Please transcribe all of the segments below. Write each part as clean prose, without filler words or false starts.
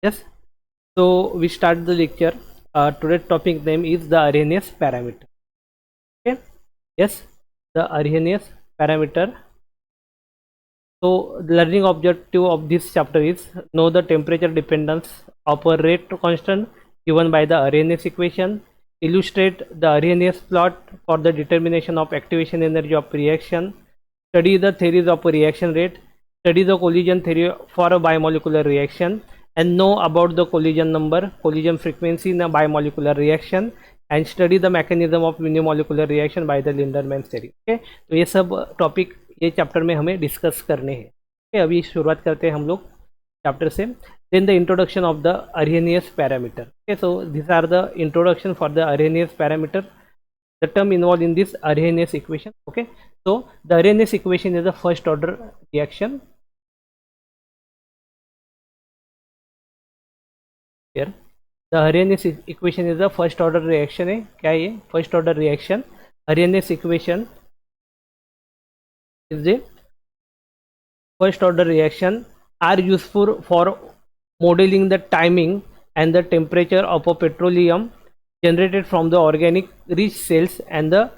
Yes. So we start the lecture. Today's topic name is the Arrhenius parameter. Okay. Yes. The Arrhenius parameter. So the learning objective of this chapter is know the temperature dependence of a rate constant given by the Arrhenius equation. Illustrate the Arrhenius plot for the determination of activation energy of reaction. Study the theories of a reaction rate. Study the collision theory for a bimolecular reaction and know about the collision number, collision frequency in a bimolecular reaction and study the mechanism of unimolecular reaction by the Linderman theory. Okay, तो ये सब topic ये chapter में हमें discuss करने हैं. Okay, अभी शुरुआत करते हैं हम लोग चैप्टर से. Then the introduction of the Arrhenius parameter. Okay, so these are the introduction for the Arrhenius parameter. The term involved in this Arrhenius equation. Okay, so the Arrhenius equation is the first order reaction. Here the Arrhenius equation is the first order reaction है. क्या है ये first order reaction? Arrhenius equation is the first order reaction are useful for modeling the timing and the temperature of a petroleum generated from the organic rich cells and the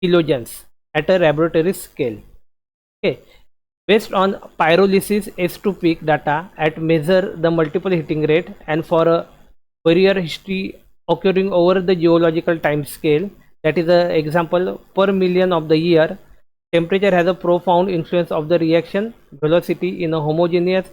kilogens at a laboratory scale. Okay, based on pyrolysis S2 peak data at measure the multiple heating rate and for a Fourier history occurring over the geological time scale, that is a example per million of the year, temperature has a profound influence of the reaction velocity in a homogeneous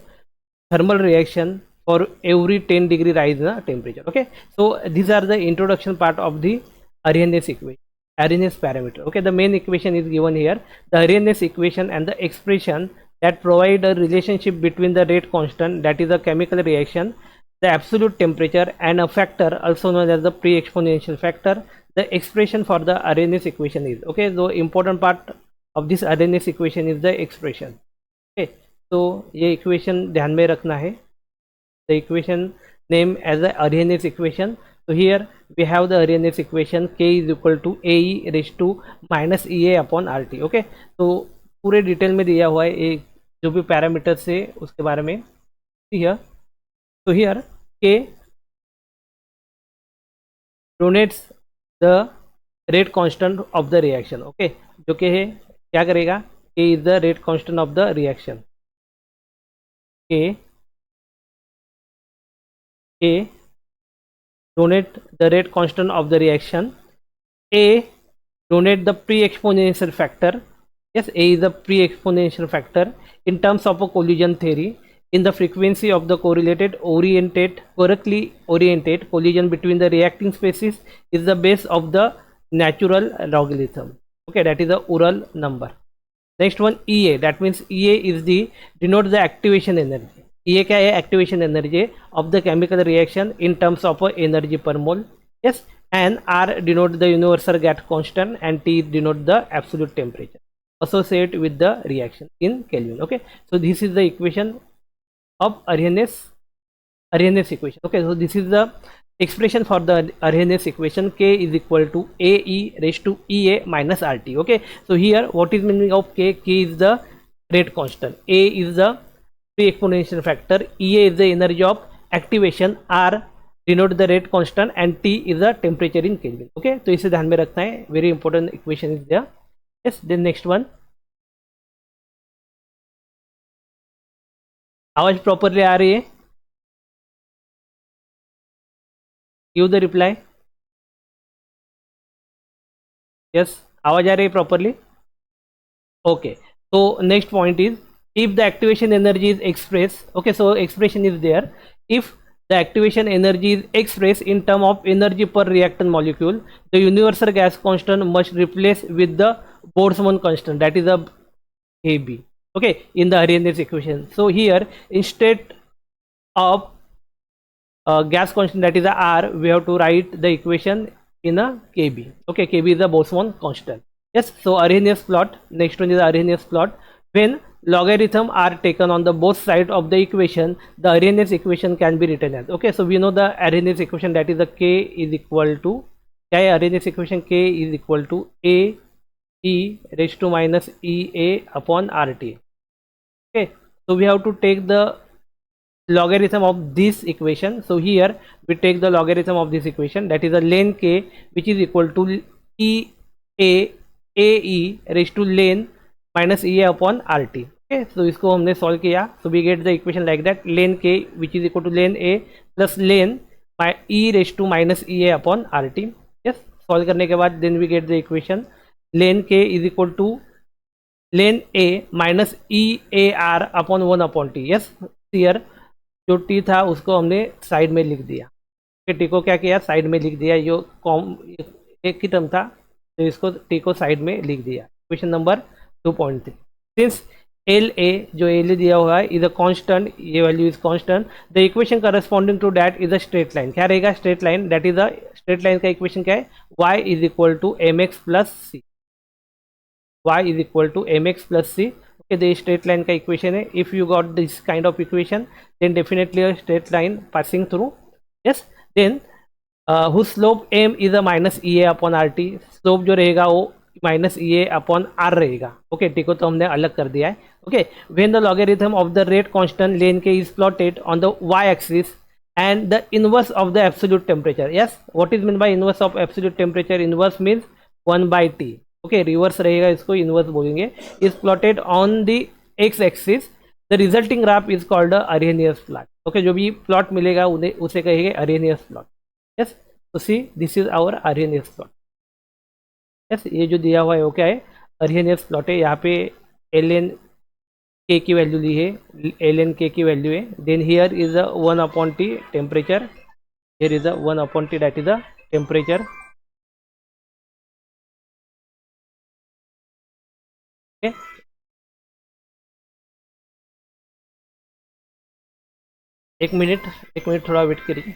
thermal reaction for every 10 degree rise in the temperature. Okay, so these are the introduction part of the Arrhenius equation, Arrhenius parameter. Okay, the main equation is given here, the Arrhenius equation and the expression that provide a relationship between the rate constant, that is a chemical reaction, the absolute temperature and a factor also known as the pre-exponential factor. The expression for the Arrhenius equation is, okay, so important part of this Arrhenius equation is the expression. Okay, so ये equation ध्यान में रखना है. The equation name as the Arrhenius equation. So here we have the Arrhenius equation, K is equal to AE raised to minus EA upon RT. Okay, तो पूरे detail में दिया हुआ है ये जो भी पैरामीटर्स है उसके बारे में. Here, so here K denotes the rate constant of the reaction. Okay, जो कि है क्या करेगा, K is the rate constant of the reaction. K donate the rate constant of the reaction. A donate the pre-exponential factor. Yes, A is the pre-exponential factor in terms of a collision theory. In the frequency of the correlated correctly oriented collision between the reacting species is the base of the natural logarithm. Okay, that is the Ural number. Next one EA, that means EA is the denote the activation energy. EA क्या है, activation energy of the chemical reaction in terms of energy per mole. Yes, and R denote the universal gas constant and T denote the absolute temperature associated with the reaction in Kelvin. Okay, so this is the equation of Arrhenius equation. Okay, so this is the expression for the Arrhenius equation. K is equal to AE raised to EA minus RT. Okay, so here what is meaning of K? K is the rate constant, A is the pre-exponential factor, EA is the energy of activation, R denote the rate constant and T is the temperature in Kelvin. Okay, तो इसे ध्यान में रखना है, very important equation is there. Yes, then next one. आवाज properly आ रही है? Give the reply. Yes, आवाज आ रही है properly? Okay, so next point is if the activation energy is expressed. Okay, so expression is there. If the activation energy is expressed in term of energy per reactant molecule, the universal gas constant must replace with the Boltzmann constant, that is a AB. Okay, in the Arrhenius equation. So here instead of gas constant, that is a R, we have to write the equation in a KB. Okay, KB is the Boltzmann constant. Yes, so Arrhenius plot. Next one is Arrhenius plot. When logarithm are taken on the both sides of the equation, the Arrhenius equation can be written as. Okay, so we know the Arrhenius equation, that is the K is equal to, क्या है Arrhenius equation? K is equal to A E raised to minus EA upon RT. Okay, so we have to take the logarithm of this equation. So here we take the logarithm of this equation, that is a ln k, which is equal to e a e raised to ln minus e a upon rt. Okay, so इसको हमने solve किया, so we get the equation like that, ln k which is equal to ln a plus ln e raised to minus e a upon rt. Yes, solve करने के बाद then we get the equation ln k is equal to ln a minus e a r upon 1 upon t. Yes, here जो T था उसको हमने side में लिख दिया, टी को क्या किया, साइड में लिख दिया, जो कॉम एक ही टर्म था तो इसको टी को साइड में लिख दिया. Question number 2.3, since L A जो एल दिया हुआ है इज अ कांस्टेंट, ये value is constant, the equation corresponding to that is a straight line. क्या रहेगा, straight line, that is a straight line का इक्वेशन क्या है, y is equal to M X plus C, y is equal to mx plus c. Okay, the straight line का equation है. If you got this kind of equation, then definitely a straight line passing through. Yes, then whose slope m is a minus ea upon rt. Slope जो रहेगा वो minus ea upon r रहेगा. Okay, t को तो हमने अलग कर दिया है. Okay, when the logarithm of the rate constant ln k is plotted on the y-axis and the inverse of the absolute temperature. Yes, what is meant by inverse of absolute temperature? Inverse means 1 by t. Okay, reverse रहेगा, इसको inverse बोलेंगे. Is plotted on the x axis, the resulting graph is called Arrhenius plot. Okay, जो भी plot मिलेगा उसे कहेंगे Arrhenius plot. Yes, तो see this is our Arrhenius plot. Yes, ये जो दिया हुआ है वो क्या है, अरेनियस प्लॉट है. यहाँ पे एल एन के की वैल्यू ली है, एल एन के की वैल्यू है. Then here is a 1 upon T temperature, here is a 1 upon T, that is a temperature. Okay, एक मिनट थोड़ा वेट करिए.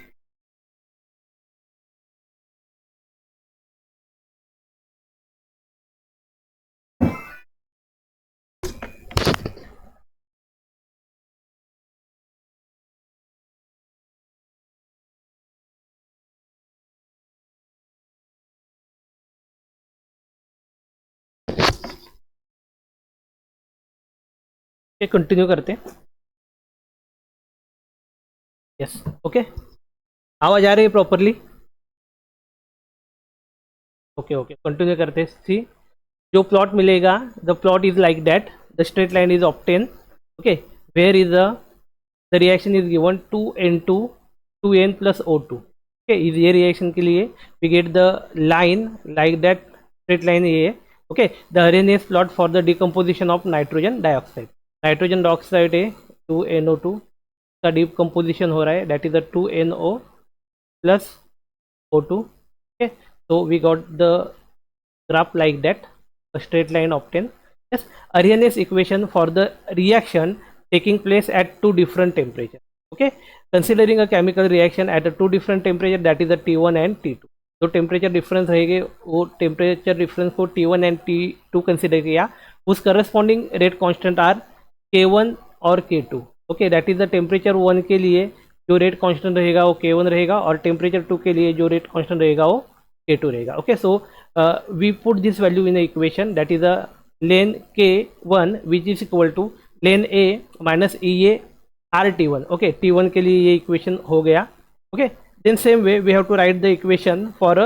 कंटिन्यू करते हैं. यस, ओके, आवाज आ रही है प्रॉपरली. ओके ओके, कंटिन्यू करते हैं. सी, जो प्लॉट मिलेगा, the plot is like that, the straight line is obtain. Okay, where is the reaction is given 2n2 2n plus O2. Okay, इस ये रिएक्शन के लिए we get the line like that, straight line ये है. Okay, the Arrhenius plot for the decomposition of nitrogen dioxide. Nitrogen dioxide है 2NO2 का decomposition हो रहा है, that is the 2NO plus O2. Okay, so we got the graph like that, a straight line obtained. Yes, Arrhenius equation for the reaction taking place at two different temperatures. Okay, considering a chemical reaction at a two different temperature, that is the T1 and T2. जो temperature difference रहेंगे वो temperature difference को T1 and T2 consider किया, उस corresponding rate constant R K1 और K2. Okay, that is the temperature 1 के लिए जो रेट कांस्टेंट रहेगा वो K1 रहेगा, और टेम्परेचर 2 के लिए जो रेट कांस्टेंट रहेगा वो K2 रहेगा. Okay, so we put this value in equation, that is a ln K1 which is equal to ln A minus E A R T1. Okay, T1 के लिए ये इक्वेशन हो गया. Okay, then same way we have to write the equation for a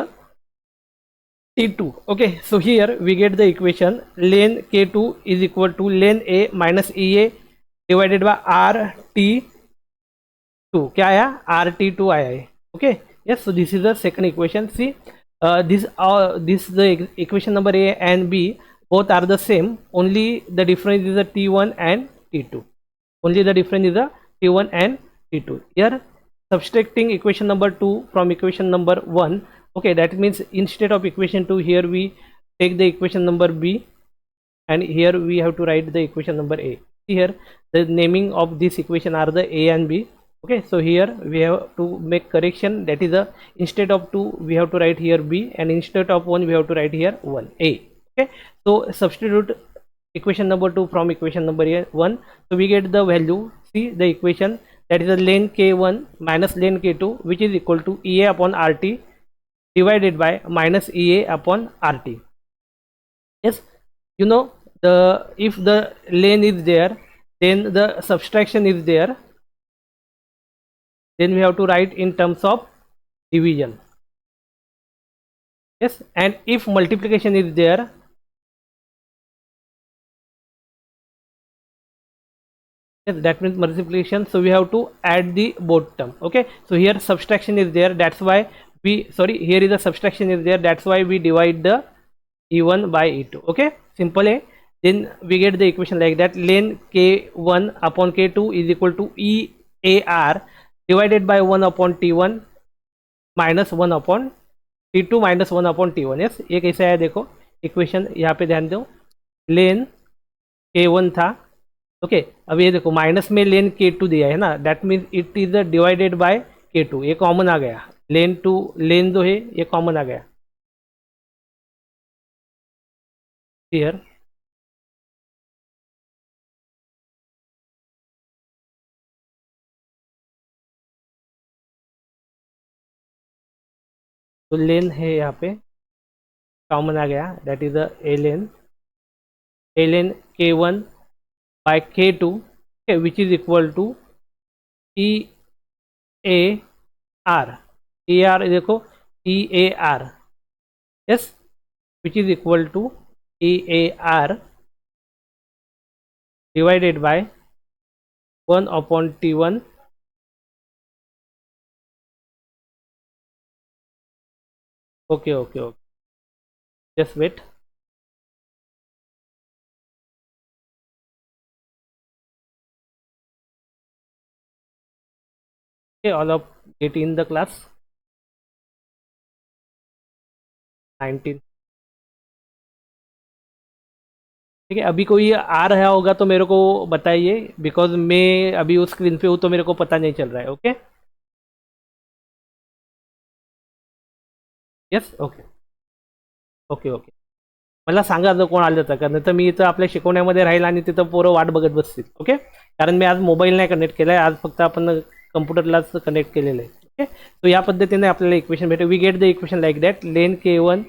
T2. Okay, so here we get the equation ln K2 is equal to ln A minus EA divided by RT2. क्या आया, RT2 आया है. Okay, yes, so this is the second equation. See, this the equation number A and B both are the same, only the difference is the T1 and T2. Only the difference is the T1 and T2. Here subtracting equation number 2 from equation number 1. Okay, that means instead of equation 2, here we take the equation number B, and here we have to write the equation number A. Here the naming of this equation are the A and B. Okay, so here we have to make correction, that is the instead of 2 we have to write here B, and instead of 1 we have to write here 1 A. Okay, so substitute equation number 2 from equation number 1, so we get the value. See the equation, that is the ln K1 minus ln K2, which is equal to EA upon RT divided by minus EA upon RT. Yes, you know, the if the ln is there, then the subtraction is there. then we have to write in terms of division. Yes, and if multiplication is there, yes, that means multiplication, so we have to add the both term. Okay, so here subtraction is there, that's why we, sorry, here is a subtraction is there, that's why we divide the e1 by e2. Okay, simple है. Then we get the equation like that, ln k1 upon k2 is equal to EAR divided by 1 upon t1 minus 1 upon t2 minus 1 upon t1. Yes, ये कैसा है देखो equation, यहाँ पे ध्यान दो, लेन k1 था. ओके, अब ये देखो माइनस में लेन k2 दिया है ना, that means it is divided by k2, ये कॉमन आ गया, लेन टू लेन जो है ये कॉमन आ गया हियर. तो लेन है यहाँ पे कॉमन आ गया, that is L N k1 by k2, okay, which is equal to EAR. EAR देखो, EAR, yes, which is equal to EAR divided by 1 upon T1 okay, okay, okay, just wait. Okay, all of it in the class 19. ठीक है, अभी कोई आ रहा होगा तो मेरे को बताइए, बिकॉज मैं अभी उस स्क्रीन पे हूँ तो मेरे को पता नहीं चल रहा है. Okay, yes, okay, okay, okay. मला सांगा जर कोण आलं तर, कारण तर मी इथं आपल्या शिकवण्यामध्ये राहील आणि तिथं पोरं वाट बघत बसतील. ओके, कारण मी आज मोबाईल नाही कनेक्ट केला आहे, आज फक्त आपण कम्प्युटरलाच कनेक्ट केलेलं आहे. ओके, तो या पद्धतीने आपल्याला इक्वेशन भेटेल. We get the equation like that, ln k1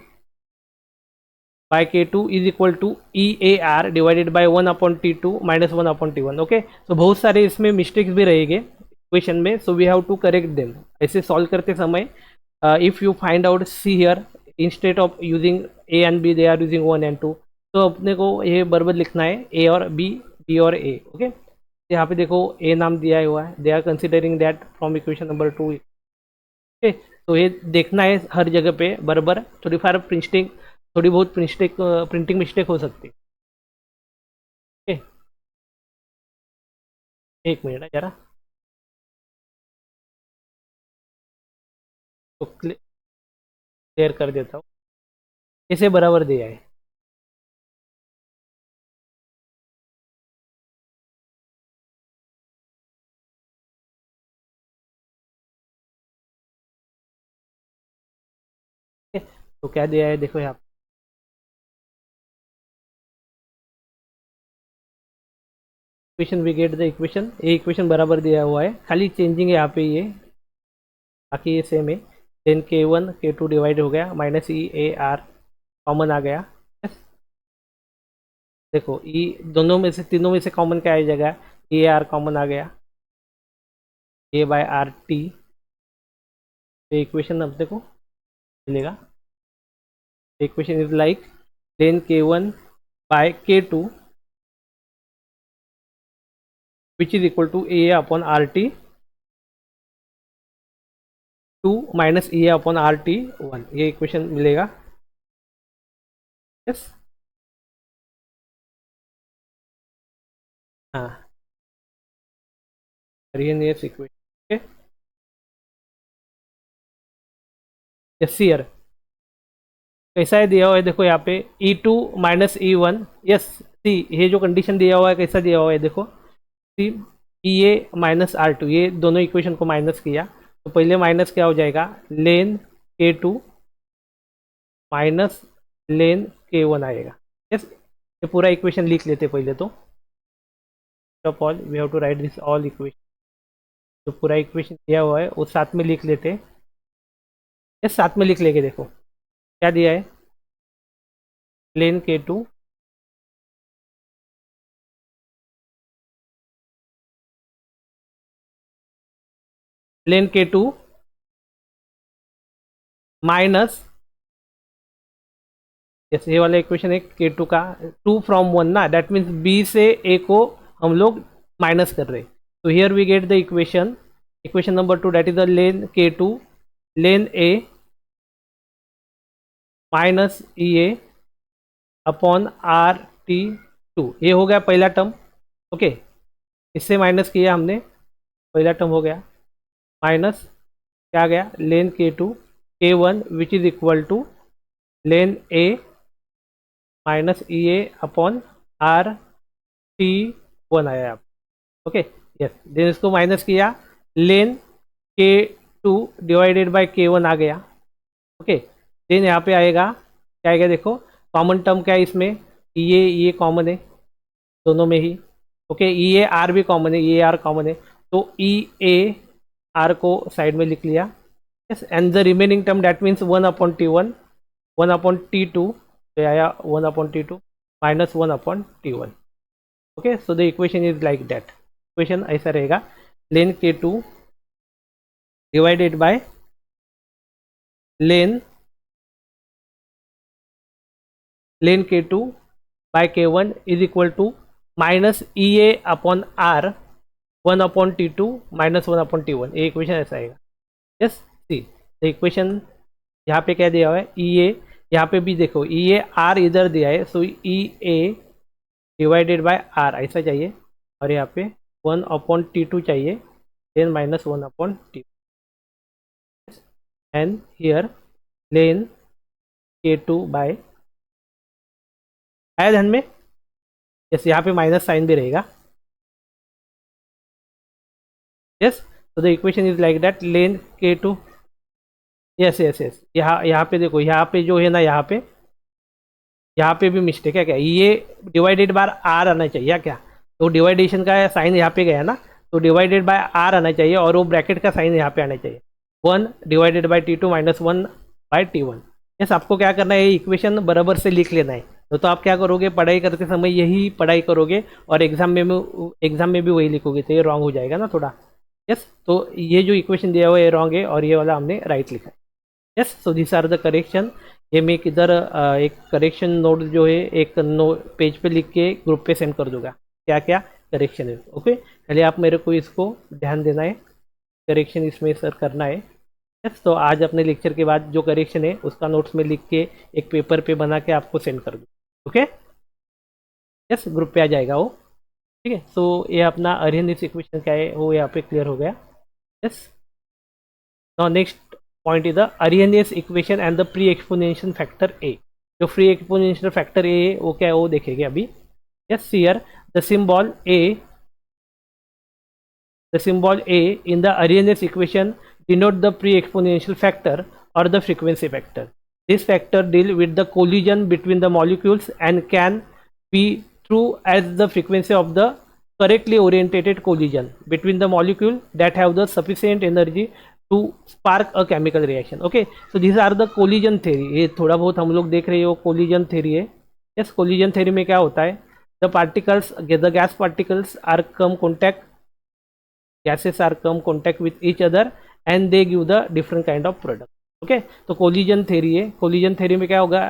by k2 is equal to EAR divided by 1 upon t2 minus 1 upon t1. Okay, तो बहुत सारे इसमें मिस्टेक्स भी रहेंगे इक्वेशन में, so we have to correct them. ऐसे solve करते समय if you find out, see here, instead of using A and B they are using 1 and 2, तो अपने को ये बराबर लिखना है ए और बी, बी और ए. ओके, यहाँ पे देखो ए नाम दिया हुआ है, they are considering that from equation number 2. Okay, तो ये देखना है हर जगह पे बराबर, थोड़ी फार प्रिंटिंग, थोड़ी बहुत प्रिंटिंग मिस्टेक हो सकती है. ओके, एक मिनट है जरा, तो क्लियर कर देता हूँ. इसे बराबर दिया है. ठीक है? तो क्या दिया है देखो यहाँ, equation we get the equation, ये इक्वेशन बराबर दिया हुआ है, खाली चेंजिंग है यहाँ पे ये, बाकी ये सेम है. देन k1 k2 डिवाइड हो गया, माइनस EAR कॉमन आ गया. yes? देखो ई दोनों में से, तीनों में से कॉमन क्या आ जाएगा, EAR कॉमन आ गया, A बाय आर टी. तो इक्वेशन अब देखो मिलेगा, equation is like lane k1 by k2 which is equal to A upon RT 2 minus A upon RT 1, ये इक्वेशन मिलेगा. यस, हाँ, Reis equation. Okay, yes here कैसा है दिया हुआ है देखो यहाँ पे, E2 माइनस E1. यस, सी ये जो कंडीशन दिया हुआ है कैसा दिया हुआ है देखो, सी EA माइनस R2, ये दोनों इक्वेशन को माइनस किया, तो पहले माइनस क्या हो जाएगा, लेन k2 माइनस लेन k1 आएगा. यस, ये पूरा इक्वेशन लिख लेते पहले तो, of all we have to write this all equation, जो पूरा इक्वेशन दिया हुआ है वो साथ में लिख लेते हैं. यस, साथ में लिख लेंगे. देखो क्या दिया है, लेन k2, लेन K2 माइनस, जैसे ये वाला इक्वेशन है K2 का 2 फ्रॉम 1 ना, दैट मीन्स B से A को हम लोग माइनस कर रहे हैं. तो here we get the equation number 2, that is the ln K2 ln A minus EA upon RT2. ये हो गया पहला टर्म. ओके, इससे माइनस किया हमने, पहला टर्म हो गया. माइनस क्या आ गया, लेन K2 K1 which is equal to ln A minus EA upon RT1 आया आप. Okay, yes. देन इसको माइनस किया, लेन K2 डिवाइडेड बाय K1 आ गया. ओके, देन यहाँ पे आएगा, क्या आएगा देखो, कॉमन टर्म क्या है इसमें, ये कॉमन है दोनों में ही. ओके, ये आर भी कॉमन है, ये आर कॉमन है, तो ई ए आर को साइड में लिख लिया. Yes, and the remaining term that means 1/T1 1/T2, तो आया 1/T2 minus 1/T1. Okay, so the equation is like that. Equation ऐसा रहेगा, ln K2 divided by ln K2 by K1 is equal to minus EA upon R 1/T2 minus 1/T1. ये equation ऐसा आएगा. Yes, see the equation. यहाँ पे क्या दिया हुआ है, EA, यहाँ पे भी देखो EA R इधर दिया है, so EA divided by R ऐसा चाहिए, और यहाँ पे 1/T2 चाहिए, then minus 1/T. And here ln K2 by, आया ध्यान में. यस, यहाँ पे माइनस साइन भी रहेगा. यस, तो the equation is like that, lane K2. Yes yes yes, यहाँ पे देखो, यहाँ पे जो है ना, यहाँ पे भी मिस्टेक है क्या, ये डिवाइडेड बाय आर आना चाहिए क्या, तो डिवाइडेशन का साइन यहाँ पे गया ना, तो डिवाइडेड बाय आर आना चाहिए, और वो ब्रैकेट का साइन यहाँ पे आना चाहिए, 1/T2 माइनस 1/T1. यस, आपको क्या करना है, ये इक्वेशन बराबर से लिख लेना है. तो आप क्या करोगे, पढ़ाई करते समय यही पढ़ाई करोगे, और एग्जाम में भी वही लिखोगे, तो ये रॉन्ग हो जाएगा ना थोड़ा. यस, तो ये जो इक्वेशन दिया हुआ है ये रॉन्ग है, और ये वाला हमने राइट लिखा है. Yes, so this are the correction. ये मैं किधर एक करेक्शन नोट जो है एक पेज पे लिख के ग्रुप पे सेंड कर दूंगा, क्या क्या करेक्शन है. ओके, चलिए आप मेरे को इसको ध्यान देना है, करेक्शन इसमें सर करना है. यस, तो आज अपने लेक्चर के बाद जो करेक्शन है उसका नोट्स में लिख के एक पेपर पे बना के आपको सेंड कर दूँ. ओके, यस, ग्रुप पे आ जाएगा वो. ठीक है, सो ये अपना अरिहंत इक्वेशन क्या है वो यहाँ पे क्लियर हो गया. Yes, now next point is the Arrhenius equation and the pre exponential factor A. जो फ्री एक्सपोनेंशियल फैक्टर ए है वो क्या है वो देखेंगे अभी. Yes, here the symbol A in the Arrhenius equation denote the pre-exponential factor or the frequency factor. This factor deal with the collision between the molecules and can be true as the frequency of the correctly orientated collision between the molecule that have the sufficient energy to spark a chemical reaction. Okay, so these are the collision theory. ये थोड़ा बहुत हम लोग देख रहे हो collision theory है. Yes, collision theory में क्या होता है, the gas particles are come contact, gases are come contact with each other and they give the different kind of product. Okay, तो कोलिजन थ्योरी है. कोलिजन थ्योरी में क्या होगा,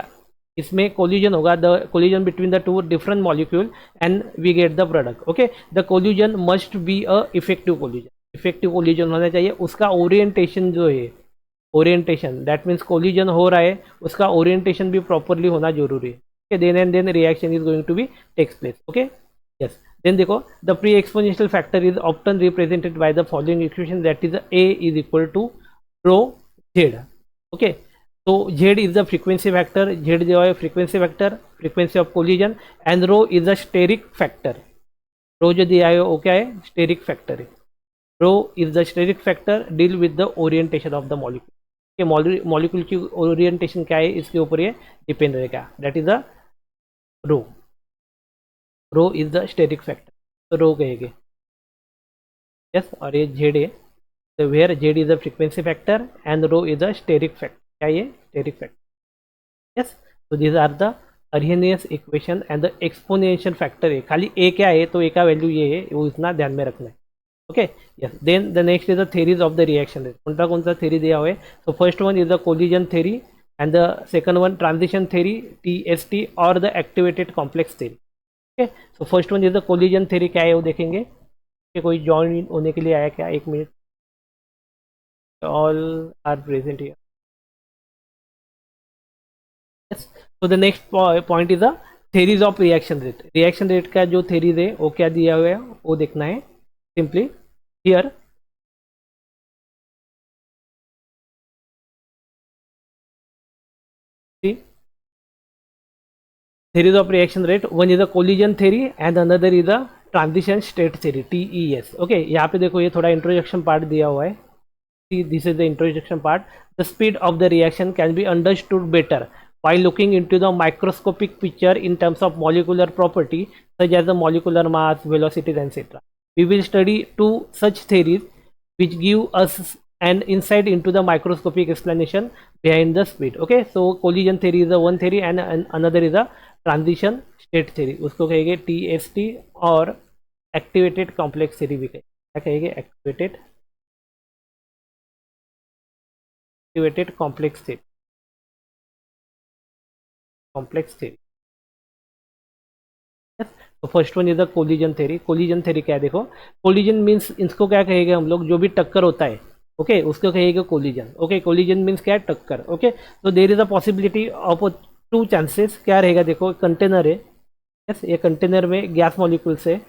इसमें कोलिजन होगा, the collision between the two different molecule and we get the product. Okay, the collision must be a effective collision. Effective collision होना चाहिए. उसका ओरिएंटेशन जो है, ओरिएंटेशन दैट मीन्स कोलिजन हो रहा है, उसका ओरिएंटेशन भी प्रॉपरली होना जरूरी है. Okay, then and then reaction is going to be takes place. Okay, yes. Then देखो, the pre-exponential factor is often represented by the following equation, that is A is equal to rho Z. Okay, so Z is the frequency factor, Z जो है frequency factor, frequency of collision, and rho is the steric factor. Rho जो दिया है वो क्या है, steric factor है. Rho is the steric factor, deal with the orientation of the molecule. Okay, molecule की orientation क्या है इसके ऊपर ये डिपेंड रहेगा, that is the rho. Rho is the steric factor, तो रो कहेंगे. यस, और ये जेड है, तो where Z is the frequency factor and rho is the steric factor. क्या ये स्टेरिक फैक्टर. यस, तो this are the Arrhenius equation and the exponential factor है. खाली ए क्या है, तो ए का वैल्यू ये है, वो इतना ध्यान में रखना है. Okay, yes. Then the next is the theories of the reaction rate. कोणता theory दिया हुआ है? So first one is the collision theory and the second one transition theory, TST, or the activated complex theory. Okay, so first one is the collision theory. क्या है वो देखेंगे कि कोई ज्वाइन होने के लिए आया क्या? एक minute, all are present here. Yes. So the next point is the theories of reaction rate. Reaction rate का जो theories है वो क्या दिया हुआ है वो देखना है. Simply here see theories of reaction rate. One is the collision theory and another is the transition state theory, TES. Okay, यहाँ पे देखो ये थोड़ा introduction part दिया हुआ है. See, this is the introduction part. The speed of the reaction can be understood better by looking into the microscopic picture in terms of molecular property such as the molecular mass, velocities, etc. We will study two such theories which give us an insight into the microscopic explanation behind the speed. Okay, so collision theory is the one theory and another is the transition state theory. उसको कहेंगे TST और activated complex theory भी कहेंगे activated complex theory. Yes. तो first one is the collision theory. Collision theory क्या है देखो, collision means इसको क्या कहेंगे हम लोग, जो भी टक्कर होता है ओके उसको कहेंगे कोलिजन. ओके, कोलिजन मीन्स क्या है, टक्कर. ओके, तो there is a possibility of to chances. क्या रहेगा देखो, कंटेनर है. यस, ये कंटेनर में गैस मॉलिक्यूल्स है,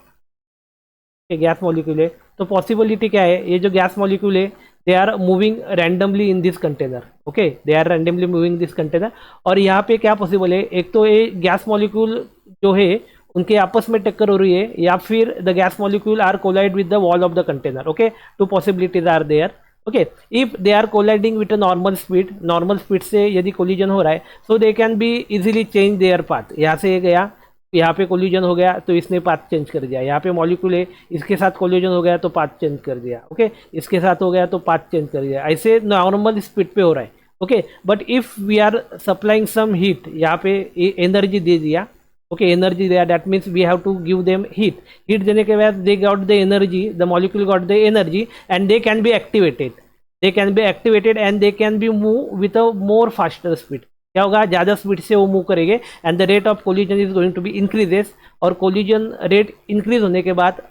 गैस मॉलिक्यूल है. तो पॉसिबिलिटी क्या है, ये जो गैस मॉलिक्यूल है they are moving randomly in this container. Okay, they are randomly moving this container. और यहाँ पे क्या पॉसिबल है, एक तो ये गैस मॉलिक्यूल जो है उनके आपस में टक्कर हो रही है, या फिर the gas molecule are collide with the wall of the container. Okay, two possibilities are there. Okay, if they are colliding with a normal speed से यदि कोलिजन हो रहा है, so they can be easily change their path. यहाँ से ये गया, यहाँ पे कोलिजन हो गया तो इसने पाथ चेंज कर दिया. यहाँ पे मॉलिक्यूल है, इसके साथ कोलिजन हो गया तो पाथ चेंज कर दिया. ओके, इसके साथ हो गया तो पाथ चेंज कर दिया. ऐसे नॉर्मल स्पीड पे हो रहा है. Okay, but if we are supplying some heat, यहाँ पे एनर्जी दे दिया. ओके, एनर्जी दिया, that means we have to give them heat देने के बाद they got the energy, the molecule got the energy and they can be activated and they can be move with a more faster speed. क्या होगा, ज़्यादा speed से वो move करेंगे and the rate of collision is going to be increases. और collision rate increase होने के बाद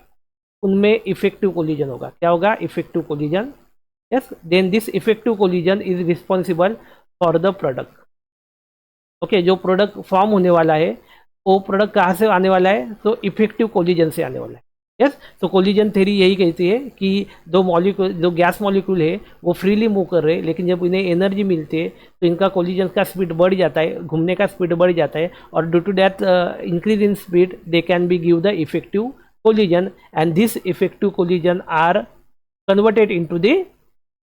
उनमें इफेक्टिव कोलिजन होगा. क्या होगा, effective collision. Yes, then this effective collision is responsible for the product. Okay, जो प्रोडक्ट फॉर्म होने वाला है वो प्रोडक्ट कहाँ से आने वाला है, तो इफेक्टिव कोलिजन से आने वाला है. यस, तो कोलिजन थ्योरी यही कहती है कि जो गैस मॉलिक्यूल है वो फ्रीली मूव कर रहे हैं, लेकिन जब इन्हें एनर्जी मिलती है तो इनका कोलिजन का स्पीड बढ़ जाता है, घूमने का स्पीड बढ़ जाता है. और due to that increase in speed they can be give the effective collision and this effective collision are converted into the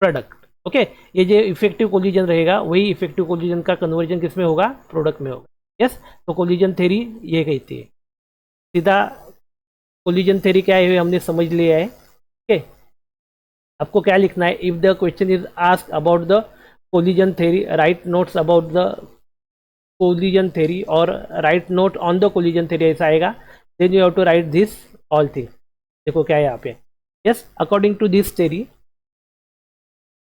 product. Okay, ये जो इफेक्टिव कोलिजन रहेगा वही इफेक्टिव कोलिजन का कन्वर्जन किस में होगा, प्रोडक्ट में होगा. यस, तो कोलिजन थ्योरी ये कहती है. सीधा कोलिजन थ्योरी क्या है हमने समझ लिया है. ओके, आपको क्या लिखना है, if the question is ask about the collision theory, write notes about the collision theory और write note on the collision theory, ऐसा आएगा. Then you have to write this all things. देखो क्या है यहाँ पे. Yes, according to this theory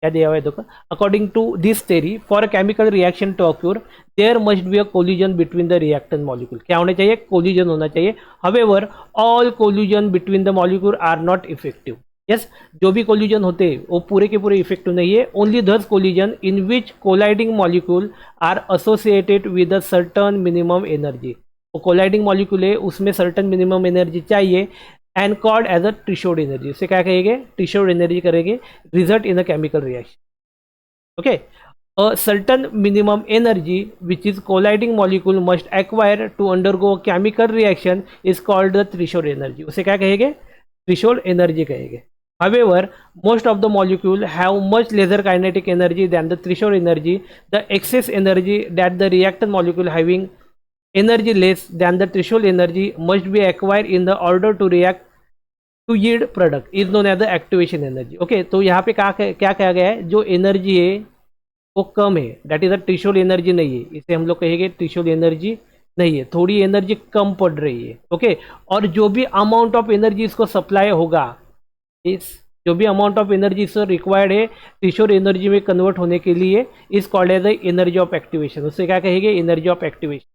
क्या दिया हुआ है देखो, according to this theory for a chemical reaction to occur there must be a collision between the reactant molecule. क्या होना चाहिए, कोलिजन होना चाहिए. However all collision between the molecule are not effective. Yes, जो भी कोलिजन होते हैं वो पूरे के पूरे इफेक्टिव नहीं है. Only this collision in which colliding molecule are associated with a certain minimum energy. वो कोलाइडिंग मॉलिक्यूल है उसमें सर्टन मिनिमम एनर्जी चाहिए and called as a threshold energy. इसे क्या कहेंगे, थ्रेशोल्ड एनर्जी करेंगे. Result in a chemical reaction. Okay, a certain minimum energy which is colliding molecule must acquire to undergo chemical reaction is called the threshold energy. उसे क्या कहेंगे, threshold energy कहेंगे. However, most of the molecule have much lesser kinetic energy than the threshold energy. The excess energy that the reactant molecule having energy less than the threshold energy must be acquired in the order to react to yield product is known as the activation energy. Okay, तो यहाँ पे क्या कहा गया है, जो energy है वो कम है, that is a threshold energy नहीं है. इसे हम लोग कहेंगे थ्रेशोल्ड एनर्जी नहीं है, थोड़ी एनर्जी कम पड़ रही है. ओके, और जो भी अमाउंट ऑफ एनर्जी इसको सप्लाई होगा इस जो भी amount of energy is required है थ्रेशोल्ड एनर्जी में कन्वर्ट होने के लिए is called as the energy of activation. उससे क्या कहेंगे? Energy of activation.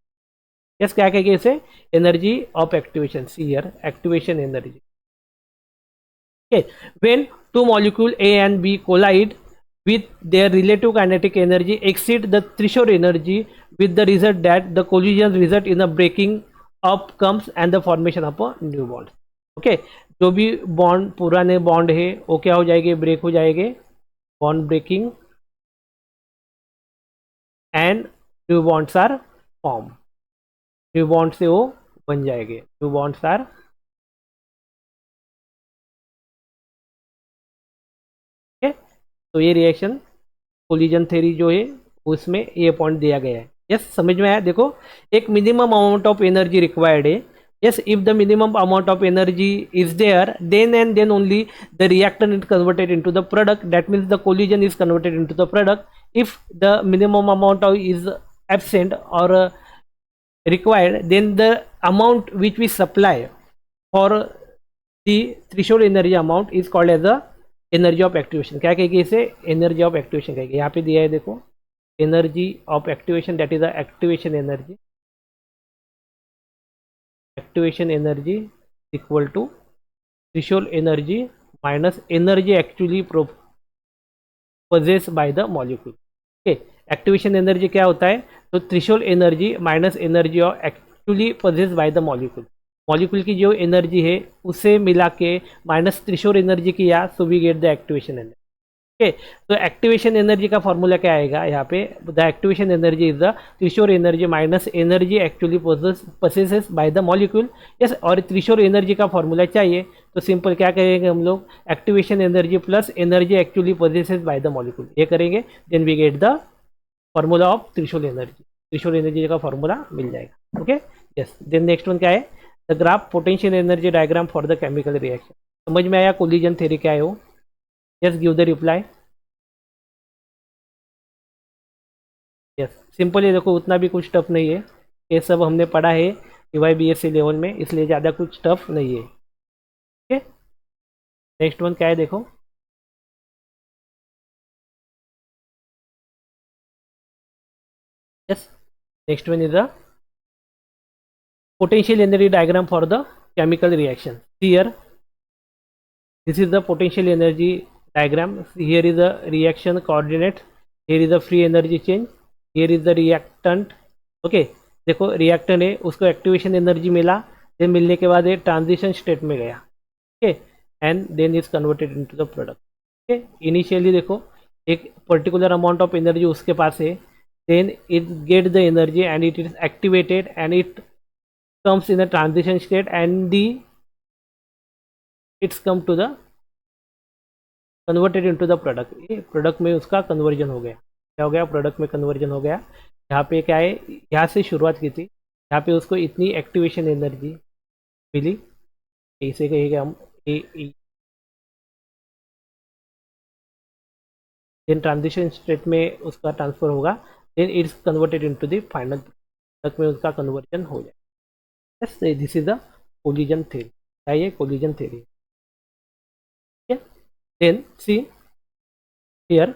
यस, क्या कहेंगे इसे? Energy of activation. See here activation energy. Okay, when two molecule A and B collide with their relative kinetic energy exceed the threshold energy, with the result that the collision result in a breaking up comes and the formation of a new bond. Okay, जो भी bond पुराने bond है वो क्या हो जाएंगे? Break हो जाएंगे, bond breaking and new bonds are form. New bond से वो बन जाएंगे, न्यू बॉन्ड्स आर। तो ये रिएक्शन कोलिजन थ्योरी जो है उसमें ये पॉइंट दिया गया है। यस, समझ में आया? देखो, एक minimum amount of energy required है। Yes, if the minimum amount of energy is there, then and then only the reactant is converted into the product, that means the collision is converted into the product. If the minimum amount of is absent और required, then the amount which we supply for the threshold energy amount is called as the energy of activation. क्या कहेगी इसे? Energy of activation कहेगी। यहाँ पे दिया है देखो, energy of activation, that is the activation energy. Activation energy equal to threshold energy minus energy actually possess by the molecule. Okay, activation energy क्या होता है? तो threshold energy minus energy of actually possess by the molecule. Molecule की जो energy है उसे मिला के माइनस थ्रेशोल्ड एनर्जी किया, so we get the activation energy. Okay, तो एक्टिवेशन एनर्जी का फॉर्मूला क्या आएगा यहाँ पे? The activation energy is the threshold energy minus energy actually possesses by the molecule. Yes, और थ्रेशोल्ड एनर्जी का फॉर्मूला चाहिए तो सिंपल क्या करेंगे हम लोग? Activation energy plus energy actually possesses by the molecule, ये करेंगे, then we get the formula of threshold energy. Threshold energy का फॉर्मूला मिल जाएगा। Okay, yes, then next one क्या है? The graph potential energy diagram for the chemical reaction. समझ में आया collision theory क्या है वो? Yes, give the reply. Yes, simple है, देखो उतना भी कुछ टफ नहीं है, ये सब हमने पढ़ा है टीवाई बीएससी लेवल में, इसलिए ज़्यादा कुछ टफ नहीं है। ओके, नेक्स्ट वन क्या है देखो? Yes, next one is the potential energy diagram for the chemical reaction. Here, this is the potential energy diagram. Here is the reaction coordinate. Here is the free energy change. Here is the reactant. Okay, देखो reactant है, उसको activation energy मिला, then मिलने के बाद ये transition state में गया। Okay, and then is converted into the product. Okay, initially देखो एक पर्टिकुलर अमाउंट ऑफ एनर्जी उसके पास है, then it get the energy and it is activated and it comes in a transition state and it's come to the converted into the product। ये product में उसका conversion हो गया। क्या हो गया? प्रोडक्ट में कन्वर्जन हो गया। यहाँ पे क्या है? यहाँ से शुरुआत की थी, यहाँ पे उसको इतनी एक्टिवेशन एनर्जी मिली, इसे कहेंगे हम ए। देन ट्रांजिशन स्टेट में उसका ट्रांसफर होगा, then it's converted into the final product में उसका कन्वर्जन हो जाए। Yes, this is the collision theory। क्या ये? collision theory। Okay, then see here,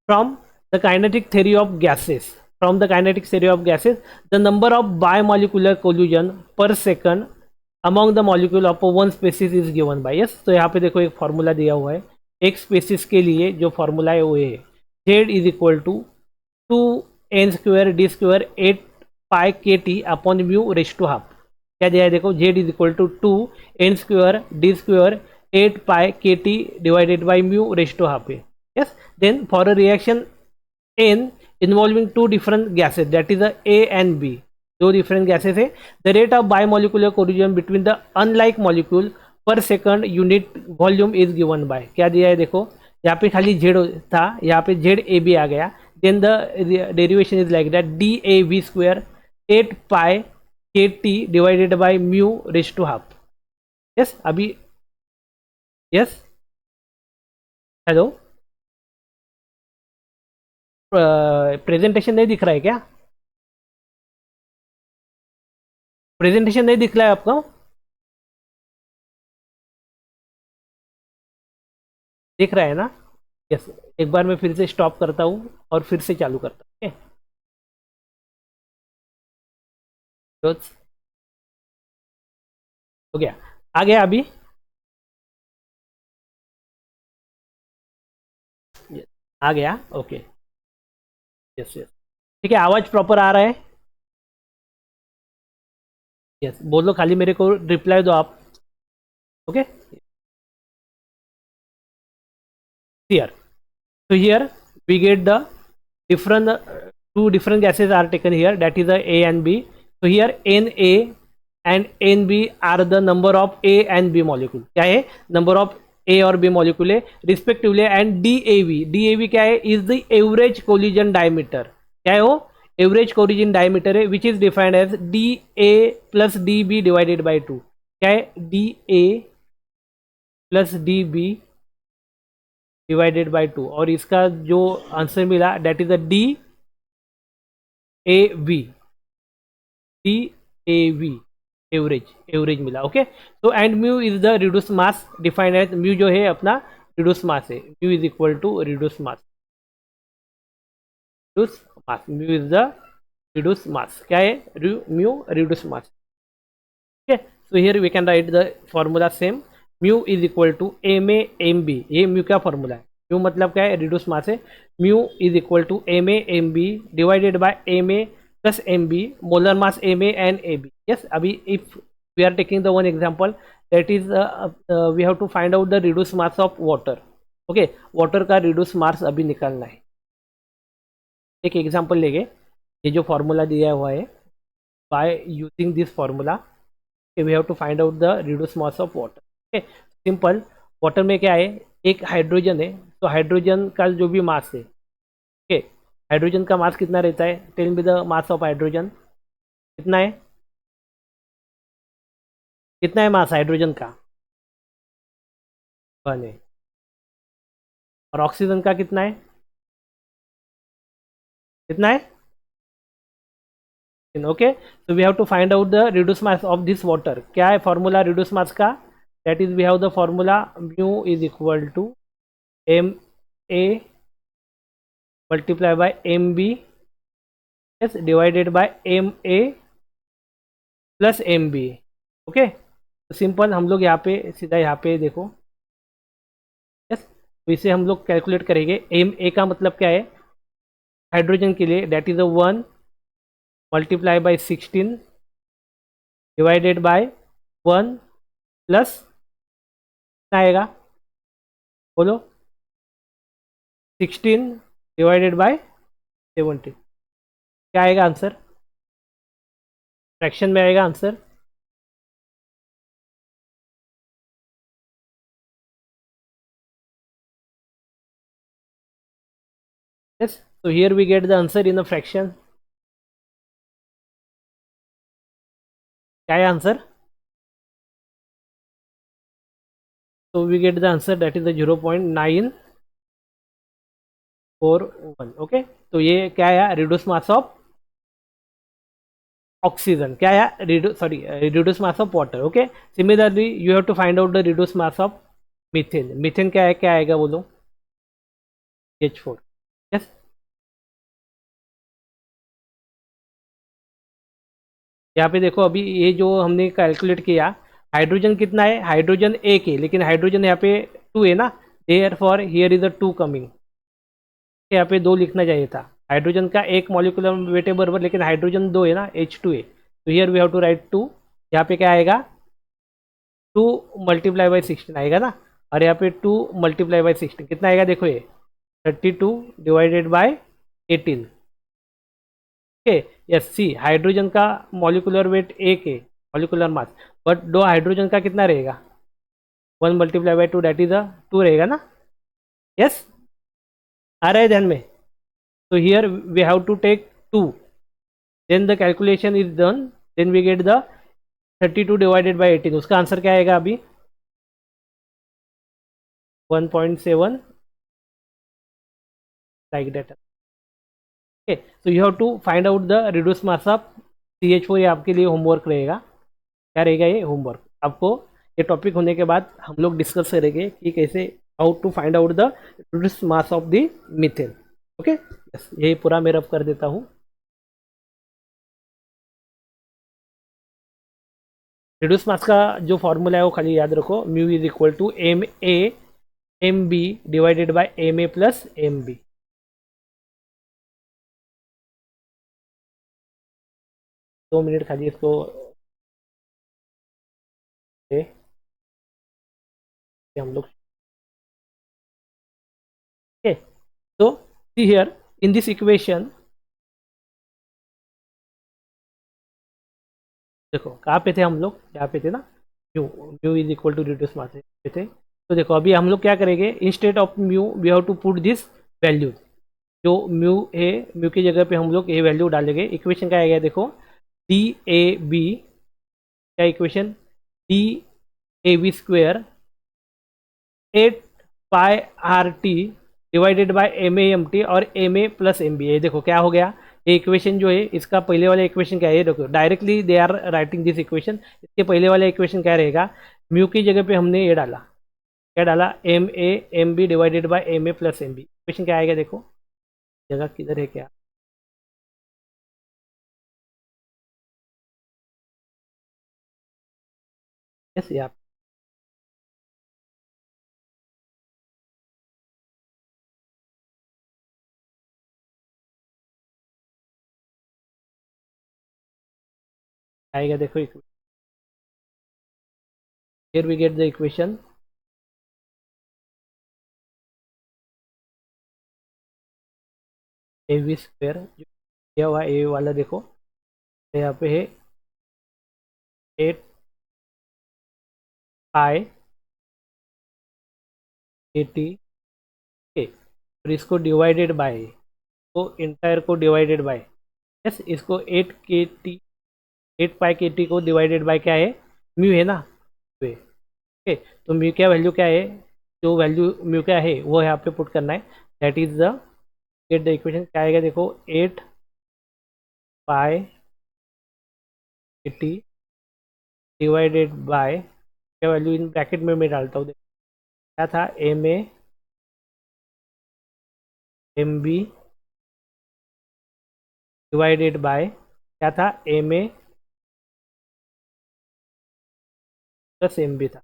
from the kinetic theory of gases, from the kinetic theory of gases, the number of bimolecular collision per second among the molecule of one species is given by। yes, तो यहाँ पे देखो एक formula दिया हुआ है, एक spaces के लिए जो फॉर्मूला है वो है z is equal to 2n² d² 8π/kT upon mu raise to half. क्या दिया है देखो? z is equal to 2n² d² 8π/kT divided by mu raise to half है। Yes, then for a reaction n involving two different gases, that is A and B, दो different gases है, the rate of bimolecular collision between the unlike molecule per second unit volume is given by. क्या दिया है देखो? यहाँ पे खाली z था, यहाँ पे ZAB आ गया, then the derivation is like that DAV² 8π/kT divided by mu raise to half. Yes, अभी यस, हेलो, प्रेजेंटेशन नहीं दिख रहा है क्या? प्रेजेंटेशन नहीं दिख रहा है आपको? देख रहा है ना? यस। एक बार मैं फिर से स्टॉप करता हूँ और फिर से चालू करता हूँ। ओके, हो गया? आ गया अभी? Yes, आ गया। ओके। Yes yes. ठीक है, आवाज प्रॉपर आ रहा है? यस, बोलो, खाली मेरे को रिप्लाई दो आप। Okay. Here, so here we get the different two different gases are taken here, that is the A and B. So here Na and Nb are the number of A and B molecule. क्या है? Number of A और B molecule है respectively. And DAV क्या है? Is the average collision diameter. क्या है वो? Average collision diameter है, which is defined as DA plus DB divided by 2. क्या है? DA plus DB divided by 2, और इसका जो आंसर मिला that is D A V, D A V, average, average मिला। ओके। तो and mu is the reduce mass defined as, mu जो है अपना रिड्यूस मास है, mu is equal to reduce mass, reduce mass, mu is the reduce mass. क्या है? Mu reduce mass. Okay, so here we can write the formula same. Mu is equal to ma mb. ये mu क्या formula है? Mu मतलब क्या है? Reduce mass है। Mu is equal to ma mb divided by ma plus mb, molar mass ma and ab. Yes, अभी if we are taking the one example, that is we have to find out the reduce mass of water. Okay, water का reduce mass अभी निकालना है। एक example लेंगे, ये जो formula दिया हुआ है, by using this formula we have to find out the reduced mass of water. okay, simple. Water में क्या है? एक हाइड्रोजन है, तो हाइड्रोजन का जो भी मास है, ओके, हाइड्रोजन का मास कितना रहता है? Tell me the mass of hydrogen. कितना है? कितना है मास हाइड्रोजन का? 1 है। और ऑक्सीजन का कितना है? कितना है? Okay, so we have to find out the reduced mass of this water. क्या है फॉर्मूला reduced mass का? that is we have the formula mu is equal to ma multiply by mb, yes, divided by ma plus mb. Okay, तो simple हम लोग यहाँ पे सीधा यहाँ पे देखो, यस, तो इसे हम लोग कैलकुलेट करेंगे। एम ए का मतलब क्या है? हाइड्रोजन के लिए that is a 1 multiply by 16 divided by 1 plus कितना आएगा? बोलो। 16 डिवाइडेड बाय 70, क्या आएगा आंसर? फ्रैक्शन में आएगा answer. Yes, so here we get the answer in a fraction. क्या है answer? so we get the answer that is the 0.941. Okay, तो ये क्या है? Reduce mass of oxygen. क्या है? Reduce mass of water. Okay, similarly you have to find out the reduce mass of methane. Methane क्या है? क्या आएगा बोलो? H4। यस, यहाँ पे देखो, अभी ये जो हमने कैलकुलेट किया, हाइड्रोजन कितना है? हाइड्रोजन एक है, लेकिन हाइड्रोजन यहाँ पे 2 है ना, there for here is a 2 coming. यहाँ पे 2 लिखना चाहिए था। हाइड्रोजन का एक मॉलिक्यूलर वेट है बराबर, लेकिन हाइड्रोजन 2 है ना, H2 है, तो here we have to write 2। यहाँ पे क्या आएगा? 2 मल्टीप्लाई बाई 16 आएगा ना, और यहाँ पे 2 मल्टीप्लाई बाई 16 कितना आएगा? देखो ये 32 divided by 18। Okay, yes, see hydrogen का मॉलिकुलर वेट एक है, मॉलिकुलर मास, बट दो हाइड्रोजन का कितना रहेगा? 1 मल्टीप्लाई बाई 2 डेट इज 2 रहेगा ना। यस, आ रहा है ध्यान में? तो here we have to take 2, then the calculation is done, then we get the 32 divided by 18। उसका आंसर क्या आएगा अभी? 1.7 like that. Okay, so you have to find out the reduced mass of CH4। ये आपके लिए homework रहेगा। क्या रहेगा ये? होमवर्क। आपको ये टॉपिक होने के बाद हम लोग डिस्कस करेंगे कि कैसे how to find out the reduce mass of the methane. Okay, yes, यही पूरा मैं रब कर देता हूँ. रिड्यूस मास का जो फॉर्मूला है वो खाली याद रखो, mu is equal to M A M B divided by M A plus M B. 2 minute खाली इसको हम लोग. ओके, तो see here in this equation, देखो कहाँ पे थे हम लोग, यहाँ पे थे ना, mu mu is equal to reduce mass पे थे. तो देखो अभी हम लोग क्या करेंगे, instead of mu we have to put this value. जो म्यू है, म्यू की जगह पे हम लोग ये वैल्यू डालेंगे. इक्वेशन क्या आएगा देखो, डी ए बी, क्या equation, D A B square 8 pi RT divided by M A M T और M A plus M B. ये देखो क्या हो गया, ये इक्वेशन जो है इसका पहले वाला इक्वेशन क्या है, ये देखो directly they are writing this equation. इसके पहले वाला इक्वेशन क्या रहेगा, म्यू की जगह पे हमने ये डाला, क्या डाला, M A M B divided by M A plus M B. Equation क्या आएगा देखो, जगह किधर है क्या, यस यहाँ आएगा देखो. Here we get the equation A V square, जो दिया हुआ ए वाला देखो, तो यहाँ पे है 8 पाई 80. और इसको डिवाइडेड बाय, तो इंटायर को डिवाइडेड बाय, यस, इसको 8 पाई 80 को डिवाइडेड बाय क्या है, म्यू है ना. ओके, तो म्यू क्या वैल्यू क्या है, जो वैल्यू म्यू क्या है वो यहाँ पे पुट करना है. That is the, get the equation, क्या आएगा देखो, 8 पाई 80 डिवाइडेड बाय, क्या वैल्यू इन ब्रैकेट में मैं डालता हूँ, क्या था, M A M B divided by, क्या था, M A plus M B था,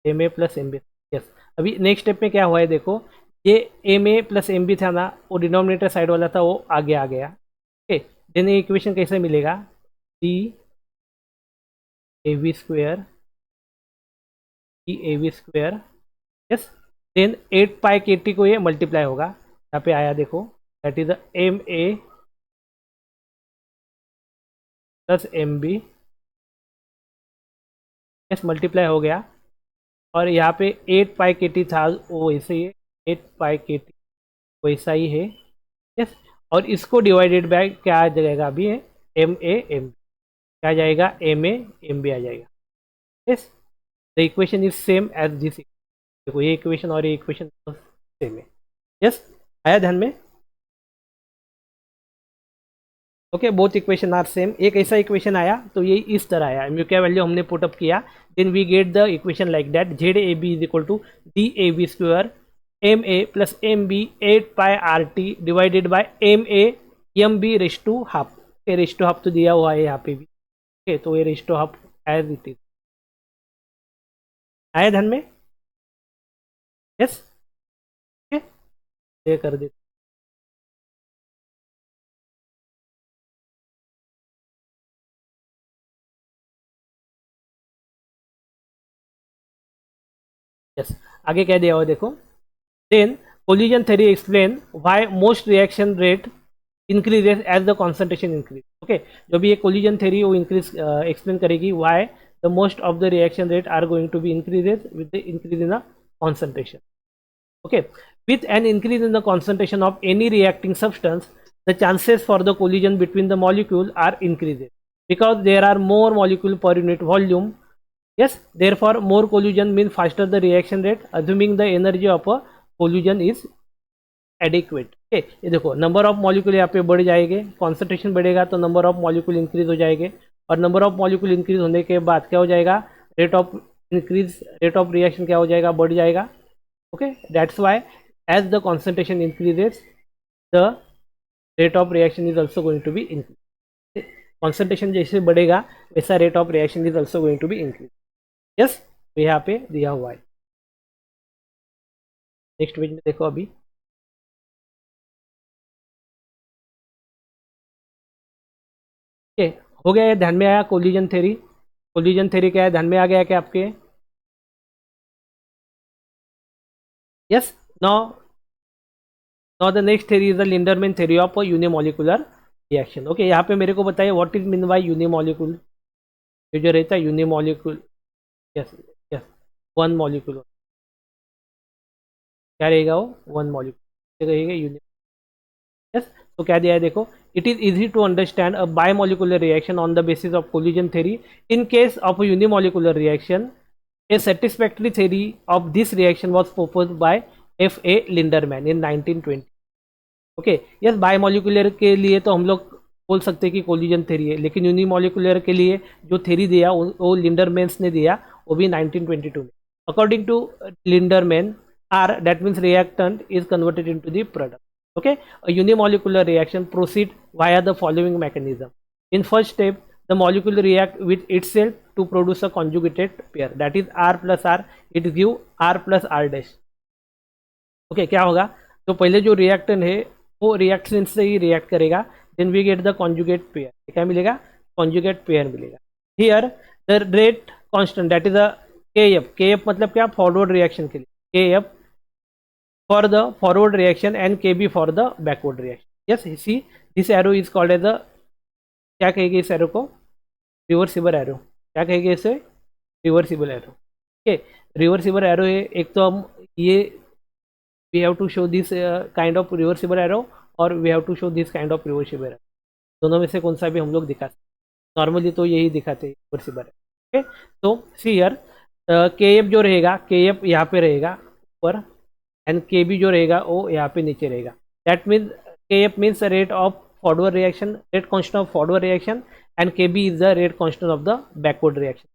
M A plus M B. Yes, अभी नेक्स्ट स्टेप में क्या हुआ है देखो, ये M A plus M B था ना, वो डिनोमिनेटर साइड वाला था, वो आगे आ गया. ओके, देन ये इक्वेशन कैसे मिलेगा, D A B square, D A B square, yes, then 8 pi 80 को ये मल्टीप्लाई होगा, यहाँ पे आया देखो, that is the M A plus M B, yes, multiply हो गया. और यहाँ पे 8 पाई 80 था, वो वैसे ही है, 8 पाई 80 वैसा ही है, यस. और इसको डिवाइडेड बाय क्या आ जाएगा, अभी है एम ए एम, क्या आ जाएगा, एम ए एम बी आ जाएगा. Yes, the equation is same as this. देखो ये इक्वेशन और ये इक्वेशन सेम है. यस, आया ध्यान में. Okay, both equation are same. एक ऐसा इक्वेशन आया तो ये इस तरह आया, म्यू का वैल्यू हमने पुटअप किया, then we get the equation like that, Z A B is equal to D A B square M A plus M B 8 pi RT divided by M A M B raise to half. Raise to half तो दिया हुआ है यहाँ पे भी. Okay, तो ये raise to half as it is. आया ध्यान में. यस, ये कर देते. यस, आगे क्या दिया हुआ देखो, then collision theory explain why most reaction rate increases as the concentration increase. Okay, जो भी ये कोलिजन थ्योरी वो इंक्रीज एक्सप्लेन करेगी why the most of the reaction rate are going to be increases with the increase in the concentration. Okay, with an increase in the concentration of any reacting substance, the chances for the collision between the molecule are increased because there are more molecule per unit volume. Yes, therefore more collision means faster the reaction rate, assuming the energy of a collision is adequate. Okay, ये देखो number of molecule यहाँ पे बढ़ जाएंगे, concentration बढ़ेगा तो number of molecule increase हो जाएंगे, और नंबर ऑफ मॉलिक्यूल इंक्रीज होने के बाद क्या हो जाएगा, rate of increase rate of reaction क्या हो जाएगा, बढ़ जाएगा. Okay, that's why as the concentration increases the rate of reaction is also going to be increase. Concentration जैसे बढ़ेगा वैसा rate of reaction is also going to be increase. Yes, तो यहाँ पे दिया हुआ है. नेक्स्ट पेज में देखो अभी. ओके, हो गया, ये ध्यान में आया. कोलिजन थ्योरी, कोलिजन थ्योरी क्या है, ध्यान में आ गया क्या आपके? Yes. Now now the next theory is the Lindemann theory of unimolecular reaction. Okay, यहाँ पे मेरे को बताइए what is mean by unimolecule. ये जो रहता है unimolecule, yes yes, one molecule, क्या रहेगा वो, वन मॉलिक्यूल रहेगा यूनि. यस, तो क्या दिया है देखो. It is easy to understand a biomolecular reaction on the basis of collision theory. In case of unimolecular reaction, a satisfactory theory of this reaction was proposed by F.A. Linderman in 1920. Okay, yes, biomolecular के लिए तो हम लोग बोल सकते हैं कि collision theory है, लेकिन यूनिमोलिकुलर के लिए जो थ्योरी दिया वो लिंडरमैन्स ने दिया, वो भी 1922 में. According to Lindemann, R that means reactant is converted into the product. Okay, a unimolecular reaction proceed via the following mechanism. In first step, the molecule react with itself to produce a conjugated pair, that is R plus R. It give R plus R dash. Okay, क्या होगा, तो पहले जो reactant है वो reaction से ही react करेगा. Then we get the conjugate pair. क्या मिलेगा, कॉन्जुगेट पेयर मिलेगा. Here the rate constant that is a K F. के एफ मतलब क्या, फॉरवर्ड रिएक्शन के लिए K F for the forward reaction and K B for the backward reaction. Yes, see this arrow is called as the, क्या कहेगी इस arrow को, reversible arrow. क्या कहेगी इसे, reversible arrow. Okay, reversible arrow है एक, तो हम ये we have to show this kind of reversible arrow और we have to show this kind of reversible arrow. दोनों में से कौन सा भी हम लोग दिखा सकते, नॉर्मली तो यही दिखाते हैं रिवर्सिबल. ओके, तो सी हियर के एफ जो रहेगा, के एफ यहाँ पे रहेगा ऊपर, एंड के बी जो रहेगा वो यहाँ पे नीचे रहेगा. That means K F means rate of forward reaction, rate constant of forward reaction, and K B is the rate constant of the backward reaction.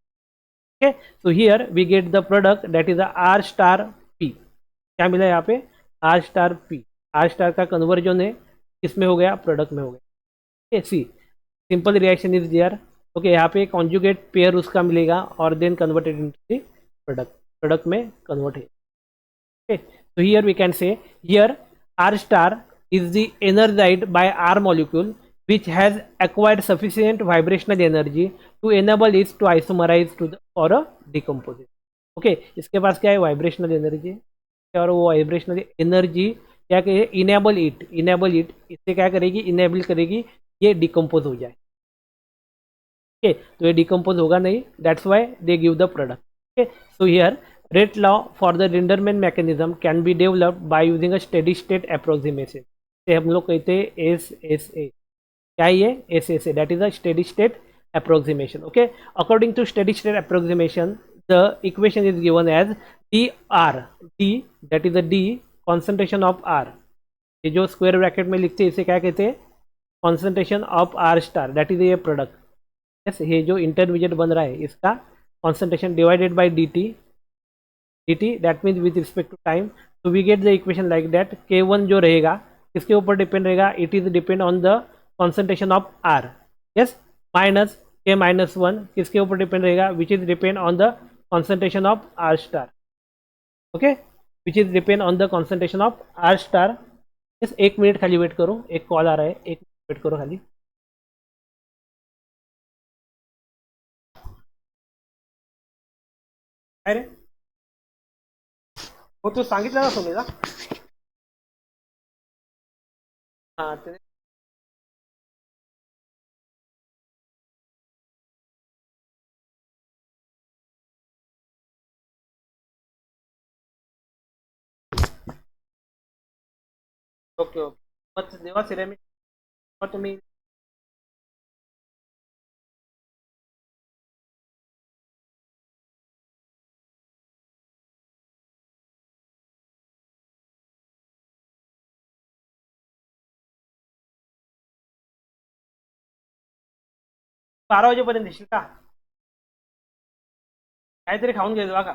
Okay, so here we get the product that is the R star P. क्या मिला यहाँ पे, R star P. R star का conversion है किसमें हो गया, product में हो गया. Okay, see simple reaction is there. Okay, यहाँ पे कॉन्जुगेट पेयर उसका मिलेगा और then converted into the product, product में कन्वर्ट है. Okay, so here we can say, here R star is the energized by R molecule which has acquired sufficient vibrational energy to enable it to isomerize to the or a decompose. Okay, इसके पास क्या है, vibrational energy, और वो vibrational energy क्या कहे, enable it, enable it, इससे क्या करेगी, इनेबल करेगी ये डिकम्पोज हो जाए. ओके, तो ये डिकम्पोज होगा नहीं, that's why they give the product. Okay, so here rate law for the Lindemann mechanism can be developed by using a steady state approximation. से हम लोग कहते हैं एस एस ए. क्या ये, S S A, that is a steady state approximation. Okay, according to steady state approximation, the equation is given as dr, d that is the d concentration of r. ये जो square bracket में लिखते हैं इसे क्या कहते हैं, concentration of R star, that is ये प्रोडक्ट. यस, ये जो इंटरमीडिएट बन रहा है इसका concentration divided by D T, D T that means with respect to time. तो we get the equation like that. K one जो रहेगा किसके ऊपर डिपेंड रहेगा, it is depend on the concentration of R. Yes, minus K minus one किसके ऊपर depend रहेगा, which is depend on the concentration of R star. Okay, which is depend on the concentration of R star. Yes, एक minute खाली wait करो, एक call आ रहा है, एक मिनट वेट करो खाली. अरे हो तू सांगितलं ना सुनीला. हां ते, ओके ओके, मग जेव्हा सिरेमिक तुम्ही 12 वाजेपर्यंत येशील का? काहीतरी खाऊन घ्यायचं बघा.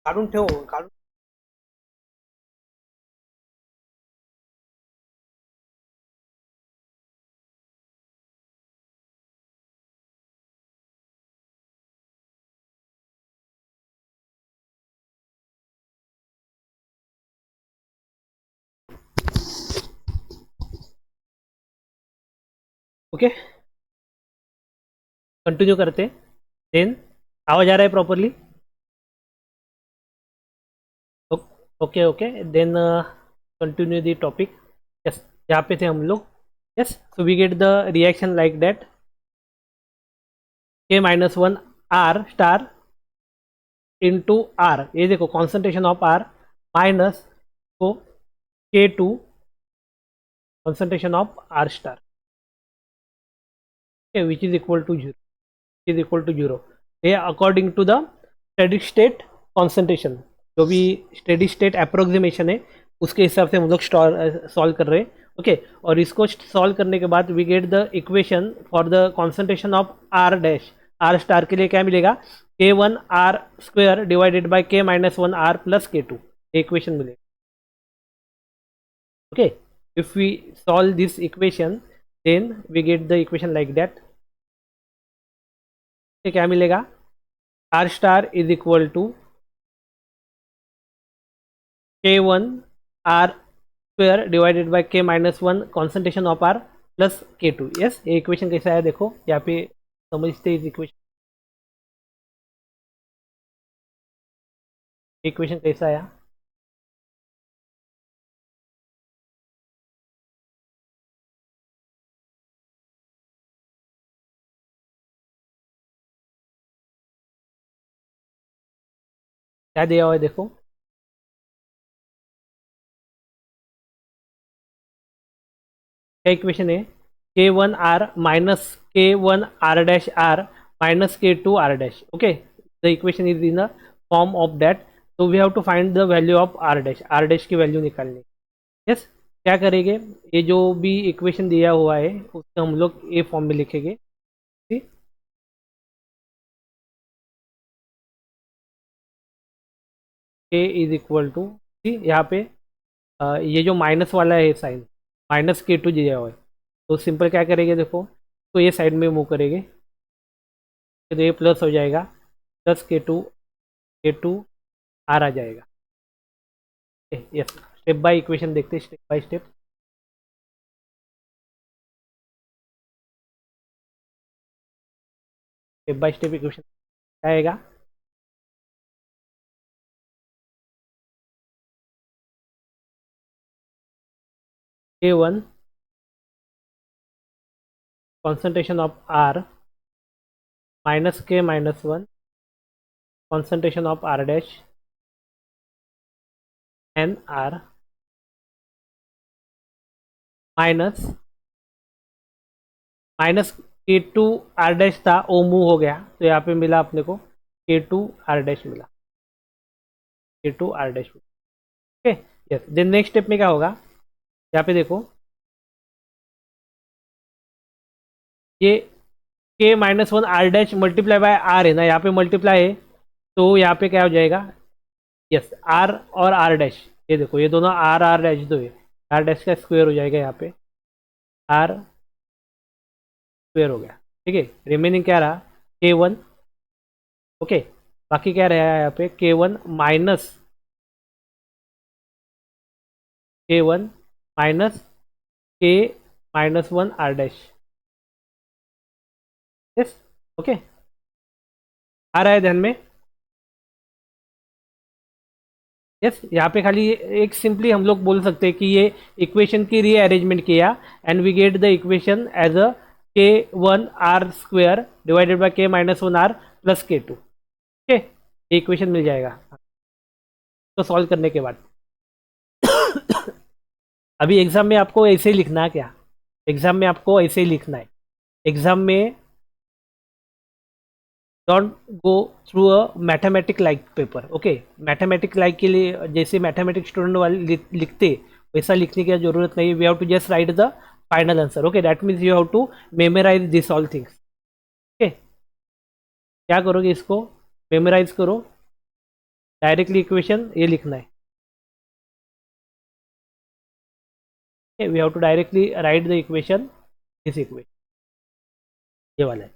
काढून ठेव, काढून. ओके, कंटिन्यू करते. देन आवाज आ रहा है properly? Okay okay, then continue the topic. Yes, यहाँ पे थे हम लोग. Yes, so we get the reaction like that. K-1 R star into R, ये देखो कॉन्सेंट्रेशन ऑफ आर, माइनस को K2 concentration of R star, okay, which is equal to 0, is equal to 0. ये according to the steady state concentration, जो भी steady state approximation है उसके हिसाब से हम लोग सॉल्व कर रहे हैं. ओके, और इसको सॉल्व करने के बाद we get the equation for the concentration of R dash. R star के लिए क्या मिलेगा? K1 R square divided by K-1 R plus K2, equation मिलेगा. Okay, if we solve this equation then we get the equation like that. क्या मिलेगा? R star is equal to K1 R square divided by K-1 concentration of R plus K2. Yes, ये equation कैसा है देखो यहाँ पे, समझते इस इक्वेशन कैसा आया. क्या दिया हुआ है देखो. क्या इक्वेशन है? K1 R minus K1 R dash R minus K2 R dash. Okay, the equation is in the form of that. तो we have to find the value of R dash. R dash की value निकालनी. Yes, क्या करेंगे? ये जो भी equation दिया हुआ है उसको हम लोग ए फॉर्म में लिखेंगे. K इज इक्वल टू, यहाँ पे ये जो माइनस वाला है साइन, -K2 दिया हुआ है, तो सिंपल क्या करेंगे देखो, तो ये साइड में मूव करेंगे तो ये प्लस हो जाएगा, प्लस K2 आर आ जाएगा. यस, स्टेप बाय इक्वेशन देखते हैं, step by step. Step by step equation आएगा. K1 concentration of R minus K-1 concentration of R dash and R minus K2 R dash था, वो move हो गया तो यहाँ पे मिला अपने को K2 R डैश मिला, K2 R dash. Okay, yes. Then next step में क्या होगा? यहाँ पे देखो, ये K-1 R dash multiply by R है ना, यहाँ पे मल्टीप्लाई है तो यहाँ पे क्या हो जाएगा? यस, R और R डैश, ये देखो ये दोनों R डैश दो है, R डैश का स्क्वायर हो जाएगा, यहाँ पे R स्क्वायर हो गया. ठीक है, रिमेनिंग क्या रहा? K1. ओके, बाकी क्या रहा यहाँ पे? K1 minus K1 minus K-1 R dash. Yes, okay, आ रहा है ध्यान में? यस, यहाँ पे खाली एक सिंपली हम लोग बोल सकते हैं कि ये इक्वेशन की रीअरेंजमेंट किया and we get the equation as a K1R² divided by K-1R plus K2। Okay, ये इक्वेशन मिल जाएगा तो सॉल्व करने के बाद। अभी एग्जाम में आपको ऐसे ही लिखना है क्या? एग्जाम में आपको ऐसे ही लिखना है। एग्जाम में don't go through a mathematic like paper. Okay, mathematic like के लिए जैसे मैथमेटिक्स स्टूडेंट वाले लिखते वैसा लिखने की जरूरत नहीं। We have to just write the final answer. Okay, that means you have to memorize this all things. Okay, क्या करोगे, इसको मेमोराइज करो। डायरेक्टली इक्वेशन ये लिखना है। We have to directly write the equation, this equation, ये वाला है।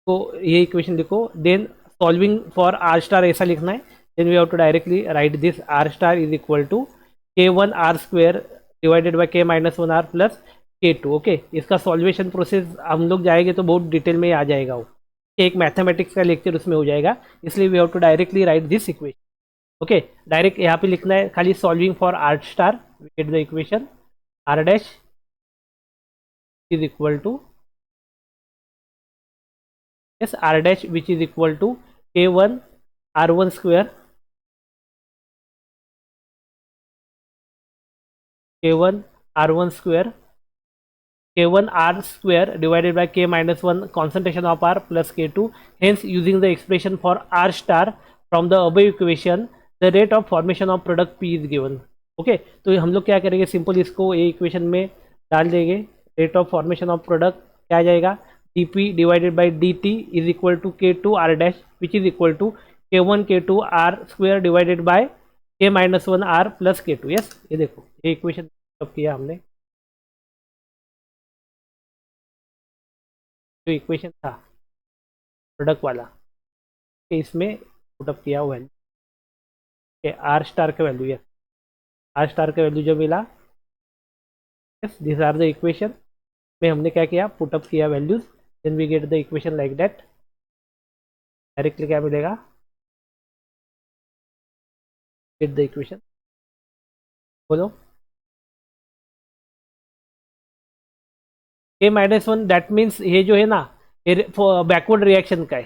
तो ये इक्वेशन लिखो, then solving for R star ऐसा लिखना है। Then we have to directly write this R star is equal to K1R² divided by K-1R plus K2। Okay, इसका सॉल्वेशन प्रोसेस हम लोग जाएंगे तो बहुत डिटेल में आ जाएगा वो, एक मैथमेटिक्स का लेक्चर उसमें हो जाएगा, इसलिए we have to directly write this equation. Okay, directly यहाँ पे लिखना है खाली solving for R star, we get the equation R dash is equal to yes r dash which is equal to K1 R1 square K1 R1 square K1 R square divided by K-1 concentration of R plus K2. Hence, using the expression for R star from the above equation, the rate of formation of product P is given. Okay, तो हम लोग क्या करेंगे, simple इसको ए equation में डाल देंगे। Rate of formation of product क्या आ जाएगा, D P divided by D T is equal to K2 R dash which is equal to K1 K2 R square divided by K-1 R plus K2। Yes, ये देखो ये equation किया हमने, जो equation था प्रोडक्ट वाला कि इसमें पुटअप किया हुआ है आर स्टार का वैल्यू। यस, आर स्टार का वैल्यू जो मिला, yes this are the equation में हमने क्या किया, पुटअप किया values, then we get the equation like that. Directly क्या मिलेगा, गेट द इक्वेशन, बोलो K-1 दैट मीन्स ये जो है ना, ये बैकवर्ड रिएक्शन का है,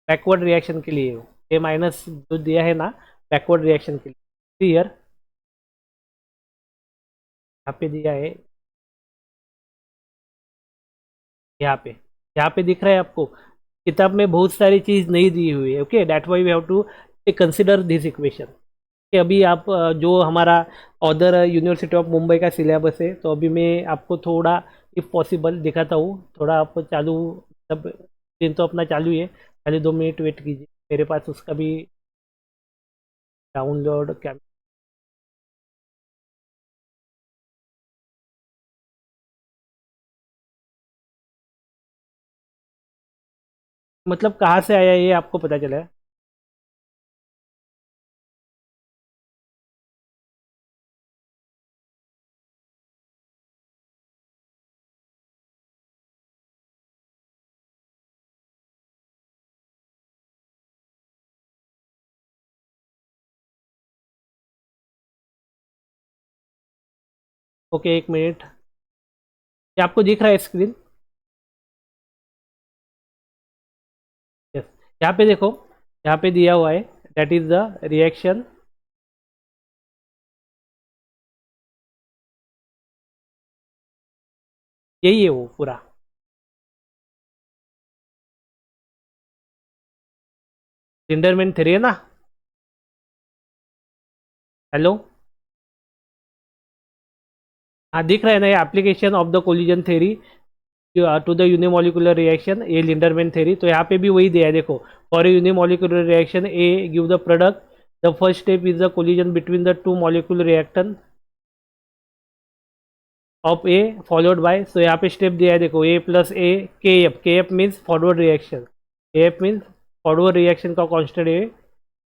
बैकवर्ड रिएक्शन के लिए ए माइनस जो दिया है ना बैकवर्ड रिएक्शन के लिए। क्लियर, यहाँ पे दिया है, यहाँ पे दिख रहा है आपको, किताब में बहुत सारी चीज नहीं दी हुई है। Okay, that why we have to consider this equation. कि अभी आप जो हमारा अदर यूनिवर्सिटी ऑफ मुंबई का सिलेबस है, तो अभी मैं आपको थोड़ा इफ पॉसिबल दिखाता हूँ। थोड़ा आप चालू, सब दिन तो अपना चालू ही है, पहले 2 मिनट वेट कीजिए, मेरे पास उसका भी डाउनलोड क्या, मतलब कहाँ से आया ये आपको पता चला है? ओके, 1 मिनट, ये आपको दिख रहा है स्क्रीन? यस, यहाँ पे देखो, यहाँ पे दिया हुआ है दैट इज द रिएक्शन, यही है वो पूरा। लिंडरमैन थ्योरी है ना? हेलो, हाँ दिख रहा है ना, ये application of the collision theory to the unimolecular reaction, ये लिंडरमैन थ्योरी। तो यहाँ पे भी वही दिया है, देखो for A unimolecular reaction A give the product, the first step is the collision between the two molecular reactant of A followed by, so यहाँ पे स्टेप दिया है देखो, ए प्लस ए के एफ, के एफ मीन्स फॉरवर्ड रिएक्शन, के F means forward reaction का constant है,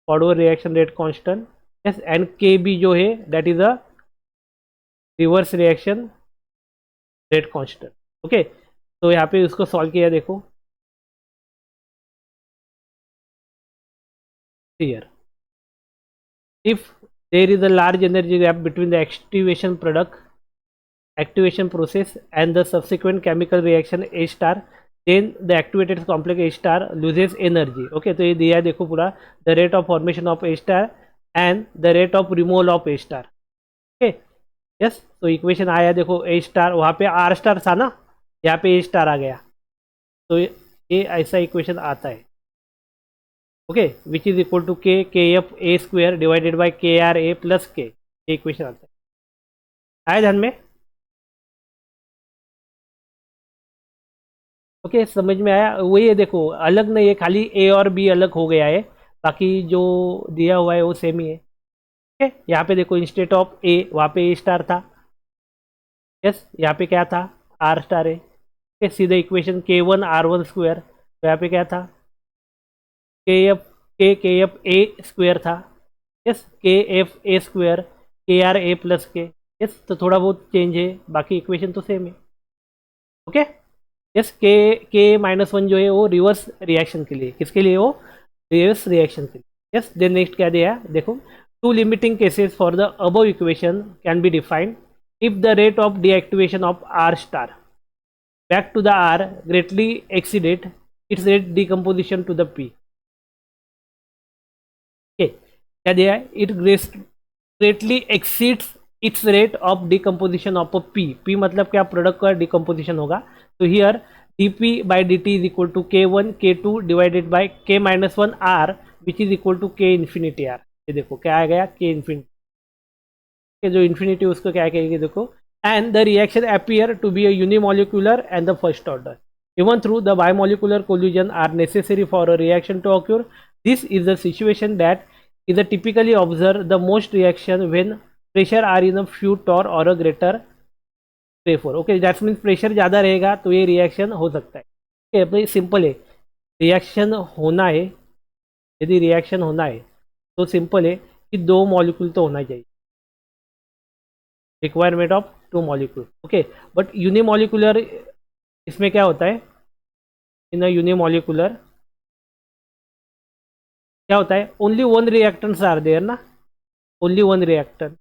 forward reaction rate constant. Yes, and K B जो है that is a reverse reaction rate constant. Okay, तो यहाँ पे उसको सॉल्व किया देखो, here if there is a large energy gap between the activation product activation process and the subsequent chemical reaction H star, then the activated complex H star loses energy. Okay, तो ये दिया है देखो पूरा, the rate of formation of H star and the rate of removal of H star. Okay, yes, तो equation आया देखो H star, वहाँ पे R star था ना, यहाँ पे H star आ गया, तो ये ऐसा इक्वेशन आता है. Okay, which is equal to K F A square divided by K R A plus K, ये इक्वेशन आता है. आया ध्यान में? ओके, समझ में आया? वही है देखो, अलग नहीं है, खाली ए और बी अलग हो गया है, बाकी जो दिया हुआ है वो सेम ही है. ओके, यहाँ पे देखो इंस्टेड ऑफ ए वहाँ पे ए स्टार था. यस, यहाँ पे क्या था? आर स्टार है. ओके, सीधे इक्वेशन के वन आर वन स्क्वायर, तो यहाँ पे क्या था? के एफ ए स्क्वायर था. यस, के एफ ए स्क्वायर के आर ए प्लस के. यस, तो थोड़ा बहुत चेंज है, बाकी इक्वेशन तो सेम है. ओके, यस, के माइनस वन जो है वो रिवर्स रिएक्शन के लिए, किसके लिए? वो रिवर्स रिएक्शन के लिए. यस, देन नेक्स्ट क्या दिया है देखो, two limiting cases for the above equation can be defined if the rate of deactivation of R star back to the R greatly exceeded its rate decomposition to the P. Okay, क्या दिया है? It greatly exceeds its rate of decomposition of a P. P मतलब क्या? Product का decomposition होगा. तो here dp by dt is equal to k1 k2 divided by k minus 1 R which is equal to k infinity R. ये देखो क्या आ गया? k infinity, जो इन्फिनिटी उसको क्या कहेगी देखो. And the reaction appear to be a unimolecular and the first order even through the bimolecular collision are necessary for a reaction to occur. This is the situation that is a typically observe the most reaction when pressure are in a few torr or a greater प्रेफोर. Okay, that means pressure ज़्यादा रहेगा तो ये reaction हो सकता है. Okay, भाई simple है, रिएक्शन होना है, यदि रिएक्शन होना है तो सिंपल है कि दो मॉलिक्यूल तो होना चाहिए, requirement of two molecule. Okay, but unimolecular इसमें क्या होता है? इन अ यूनिमोलिकुलर क्या होता है? Only one reactants are there ना, only one reactant,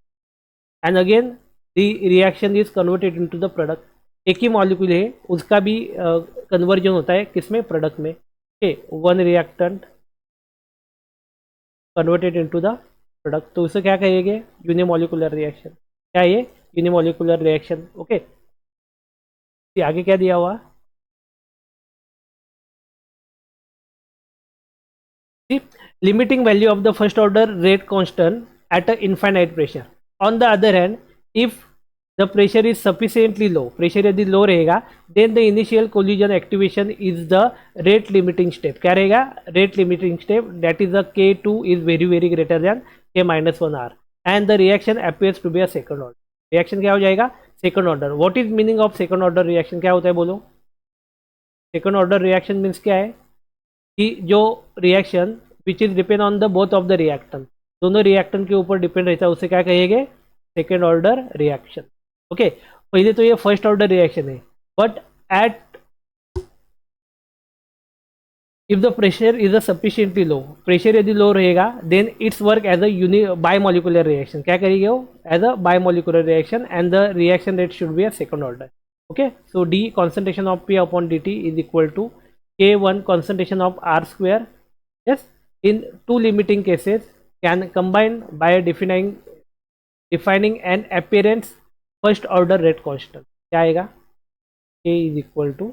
and again the reaction is converted into the product. एक ही मॉलिक्यूल है, उसका भी कन्वर्जन होता है किसमें? प्रोडक्ट में. Okay, one reactant converted into the product, तो उसे क्या कहेंगे? Unimolecular reaction. क्या ये? Unimolecular reaction. ओके, आगे क्या दिया हुआ? Limiting value of the first order rate constant at an infinite pressure. On the other hand, if the pressure is sufficiently low, pressure यदि low रहेगा, then the initial collision activation is the rate limiting step. क्या रहेगा? rate limiting step, that is the K2 is very very greater than K minus 1 R and the reaction appears to be a second order. Reaction क्या हो जाएगा? Second order. What is meaning of second order reaction? क्या होता है बोलो? Second order reaction means क्या है? कि जो reaction which is depend on the both of the reactant, दोनों रिएक्टेंट के ऊपर डिपेंड रहता है, उसे क्या कहेंगे? Second order reaction. ओके, पहले तो ये फर्स्ट ऑर्डर रिएक्शन है, but at if the pressure is a sufficiently low, pressure यदि लो रहेगा, then it's work as a biomolecular reaction. क्या करेगी वो? As a biomolecular reaction and the reaction rate should be a second order. Okay, so D concentration of P upon D T is equal to K1 concentration of R square. Yes, in two limiting cases can combine by defining an apparent first order rate constant. क्या आएगा? K is equal to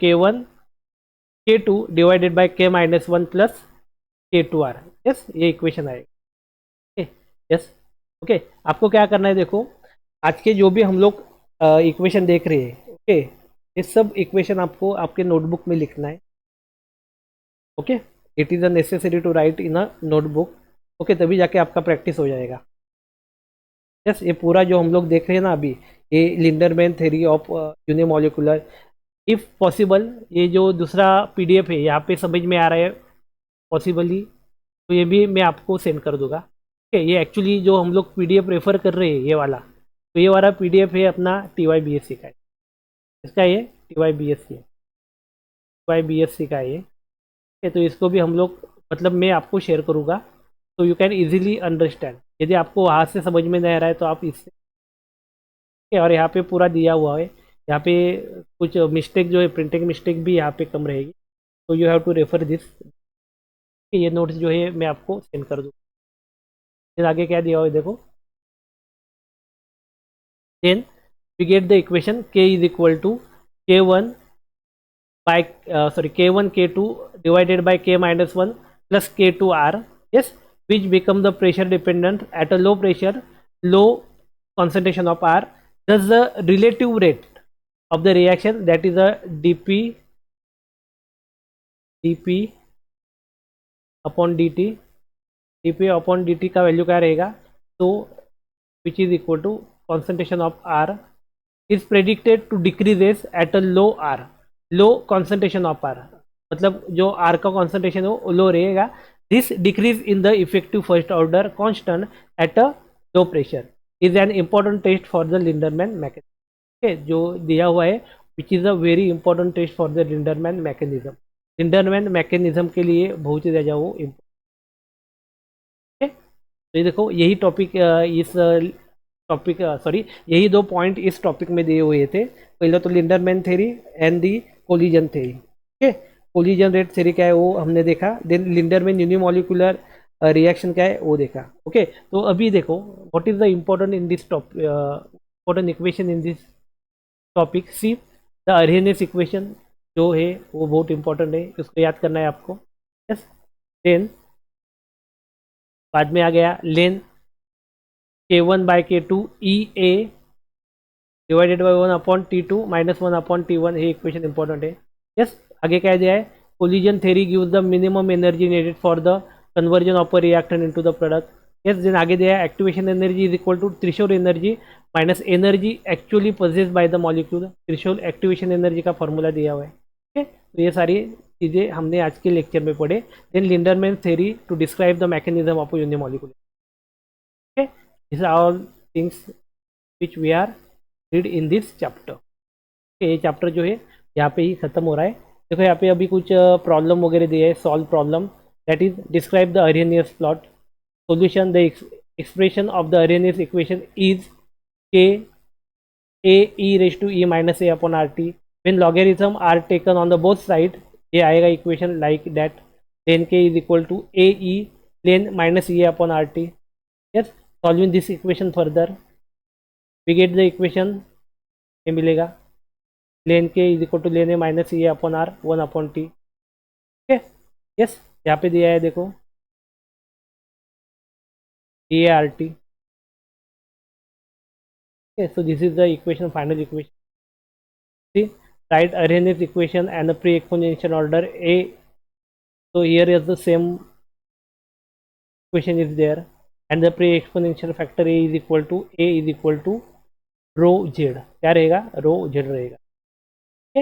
K1 K2 divided by K minus 1 plus K2R. Yes, ये equation आएगा. Okay, yes. Okay, आपको क्या करना है देखो, आज के जो भी हम लोग इक्वेशन देख रहे हैं, ओके, ये सब इक्वेशन आपको आपके नोटबुक में लिखना है. Okay, it is a necessary to write in a notebook. Okay, तभी जाके आपका प्रैक्टिस हो जाएगा. यस, ये पूरा जो हम लोग देख रहे हैं ना अभी, ये Lindemann theory of unimolecular, if possible ये जो दूसरा पीडीएफ है यहाँ पे समझ में आ रहा है पॉसिबली, तो ये भी मैं आपको सेंड कर दूंगा. ओके, ये एक्चुअली जो हम लोग पीडीएफ रेफर कर रहे हैं ये वाला, तो ये वाला पीडीएफ है अपना TYBSc का है. इसका ये TYBSc का है ये. तो इसको भी हम लोग, मतलब मैं आपको शेयर करूँगा, तो यू कैन इजीली अंडरस्टैंड. यदि आपको वहाँ से समझ में नहीं आ रहा है तो आप इससे, और यहाँ पे पूरा दिया हुआ है, यहाँ पे कुछ मिस्टेक जो है प्रिंटिंग मिस्टेक भी यहाँ पे कम रहेगी, तो you have to refer this. ये नोट्स जो है मैं आपको सेंड कर दूँ। फिर आगे क्या दिया हुआ है देखो, then we get the equation k is equal to k1 by k1 k2 divided by k minus 1 plus k2 r, yes, which become the pressure dependent at a low pressure, low concentration of r. Thus the relative rate of the reaction, that is a dp upon dt, dp upon dt का value क्या रहेगा, तो which is equal to concentration of r is predicted to decreases at a low r, low concentration of r, मतलब जो r का concentration है वो लो रहेगा. This decrease in the effective first order constant at a low pressure is an important test for the Linderman mechanism. Okay, जो दिया हुआ है which is a very important test for the Linderman mechanism. Linderman mechanism के लिए बहुत ही ज़्यादा वो important. तो ये देखो यही टॉपिक इस टॉपिक सॉरी यही दो पॉइंट इस टॉपिक में दिए हुए थे. पहले तो Lindemann theory and the collision theory. Okay, collision rate theory क्या है वो हमने देखा. देन लिंडरमैन यूनिमोलिकुलर रिएक्शन क्या है वो देखा. ओके, तो अभी देखो what is the important in this topic, important equation in this topic. See the Arrhenius equation जो है वो बहुत इंपॉर्टेंट है, उसको याद करना है आपको. यस, देन बाद में आ गया लेन k1 by k2 EA divided bye 1 upon T2 minus 1 upon T1. ये इक्वेशन इंपॉर्टेंट है. यस, आगे क्या दिया है, collision theory gives the minimum energy needed for the conversion of a reactant into the product. Yes, then आगे दिया है activation energy is equal to threshold energy minus energy actually possessed by the molecule. Threshold activation energy का formula दिया हुआ है. Okay, तो ये सारी चीज़ें हमने आज के लेक्चर में पढ़े. Then Lindemann theory to describe the mechanism of unimolecular. Okay, these are all things which we are read in this chapter. okay, ये चैप्टर जो है यहाँ पे ही खत्म हो रहा है. देखो यहाँ पे अभी कुछ प्रॉब्लम वगैरह दिया है. Solve problem, that is describe the Arrhenius plot. Solution, the expression of the Arrhenius equation is k a e raised to e minus a upon rt when logarithm are taken on the both side. ये आएगा equation like that. then k is equal to a e ln minus e upon rt. yes, solving this equation further we get the equation ये मिलेगा ln k is equal to ln a minus e upon r 1 upon t. Okay, yes, यहाँ पे दिया है देखो e a r t. okay, so this is the equation, final equation. see, write Arrhenius equation and the pre-exponential order a. so here is the same equation is there and the pre-exponential factor a is equal to rho Z. क्या रहेगा, rho Z रहेगा. Okay,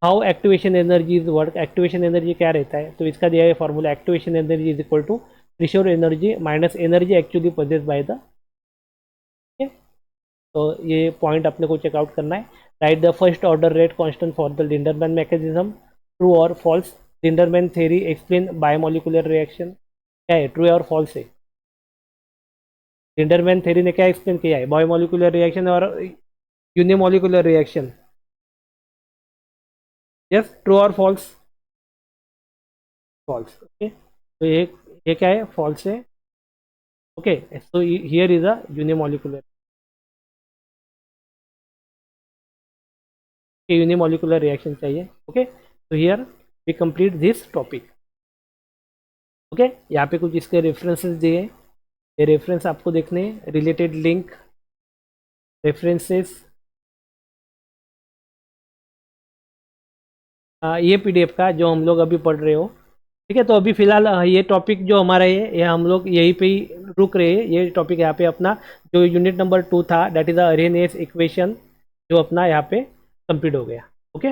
how activation energy is work. Activation energy क्या रहता है, तो इसका दिया है formula. Activation energy is equal to threshold energy minus energy actually possessed by the. Okay, तो ये पॉइंट अपने को चेकआउट करना है. Write the first order rate constant for the Lindemann mechanism. True और false. Lindemann theory explain bimolecular reaction. क्या है, true और फॉल्स है. लिंडरमैन थ्योरी ने क्या एक्सप्लेन किया है, बायोमोलिकुलर रिएक्शन और यूनिमोलिकुलर रिएक्शन. यस, ट्रू और फॉल्स. फॉल्स. ओके, तो ये क्या है, फॉल्स है. Okay, so here is a unimolecular. Unimolecular reaction चाहिए. ओके, तो here we complete this topic. Okay, यहाँ पे कुछ इसके रेफरेंसेस दिए हैं. ये रेफरेंस आपको देखने हैं, रिलेटेड लिंक, रेफरेंसेस. ये पीडीएफ का जो हम लोग अभी पढ़ रहे हो. ठीक है, तो अभी फिलहाल ये टॉपिक जो हमारा है ये हम लोग यहीं पे ही रुक रहे हैं. ये टॉपिक यहाँ पे अपना जो यूनिट नंबर 2 था, that is the Arrhenius equation, जो अपना यहाँ पे कंप्लीट हो गया. ओके.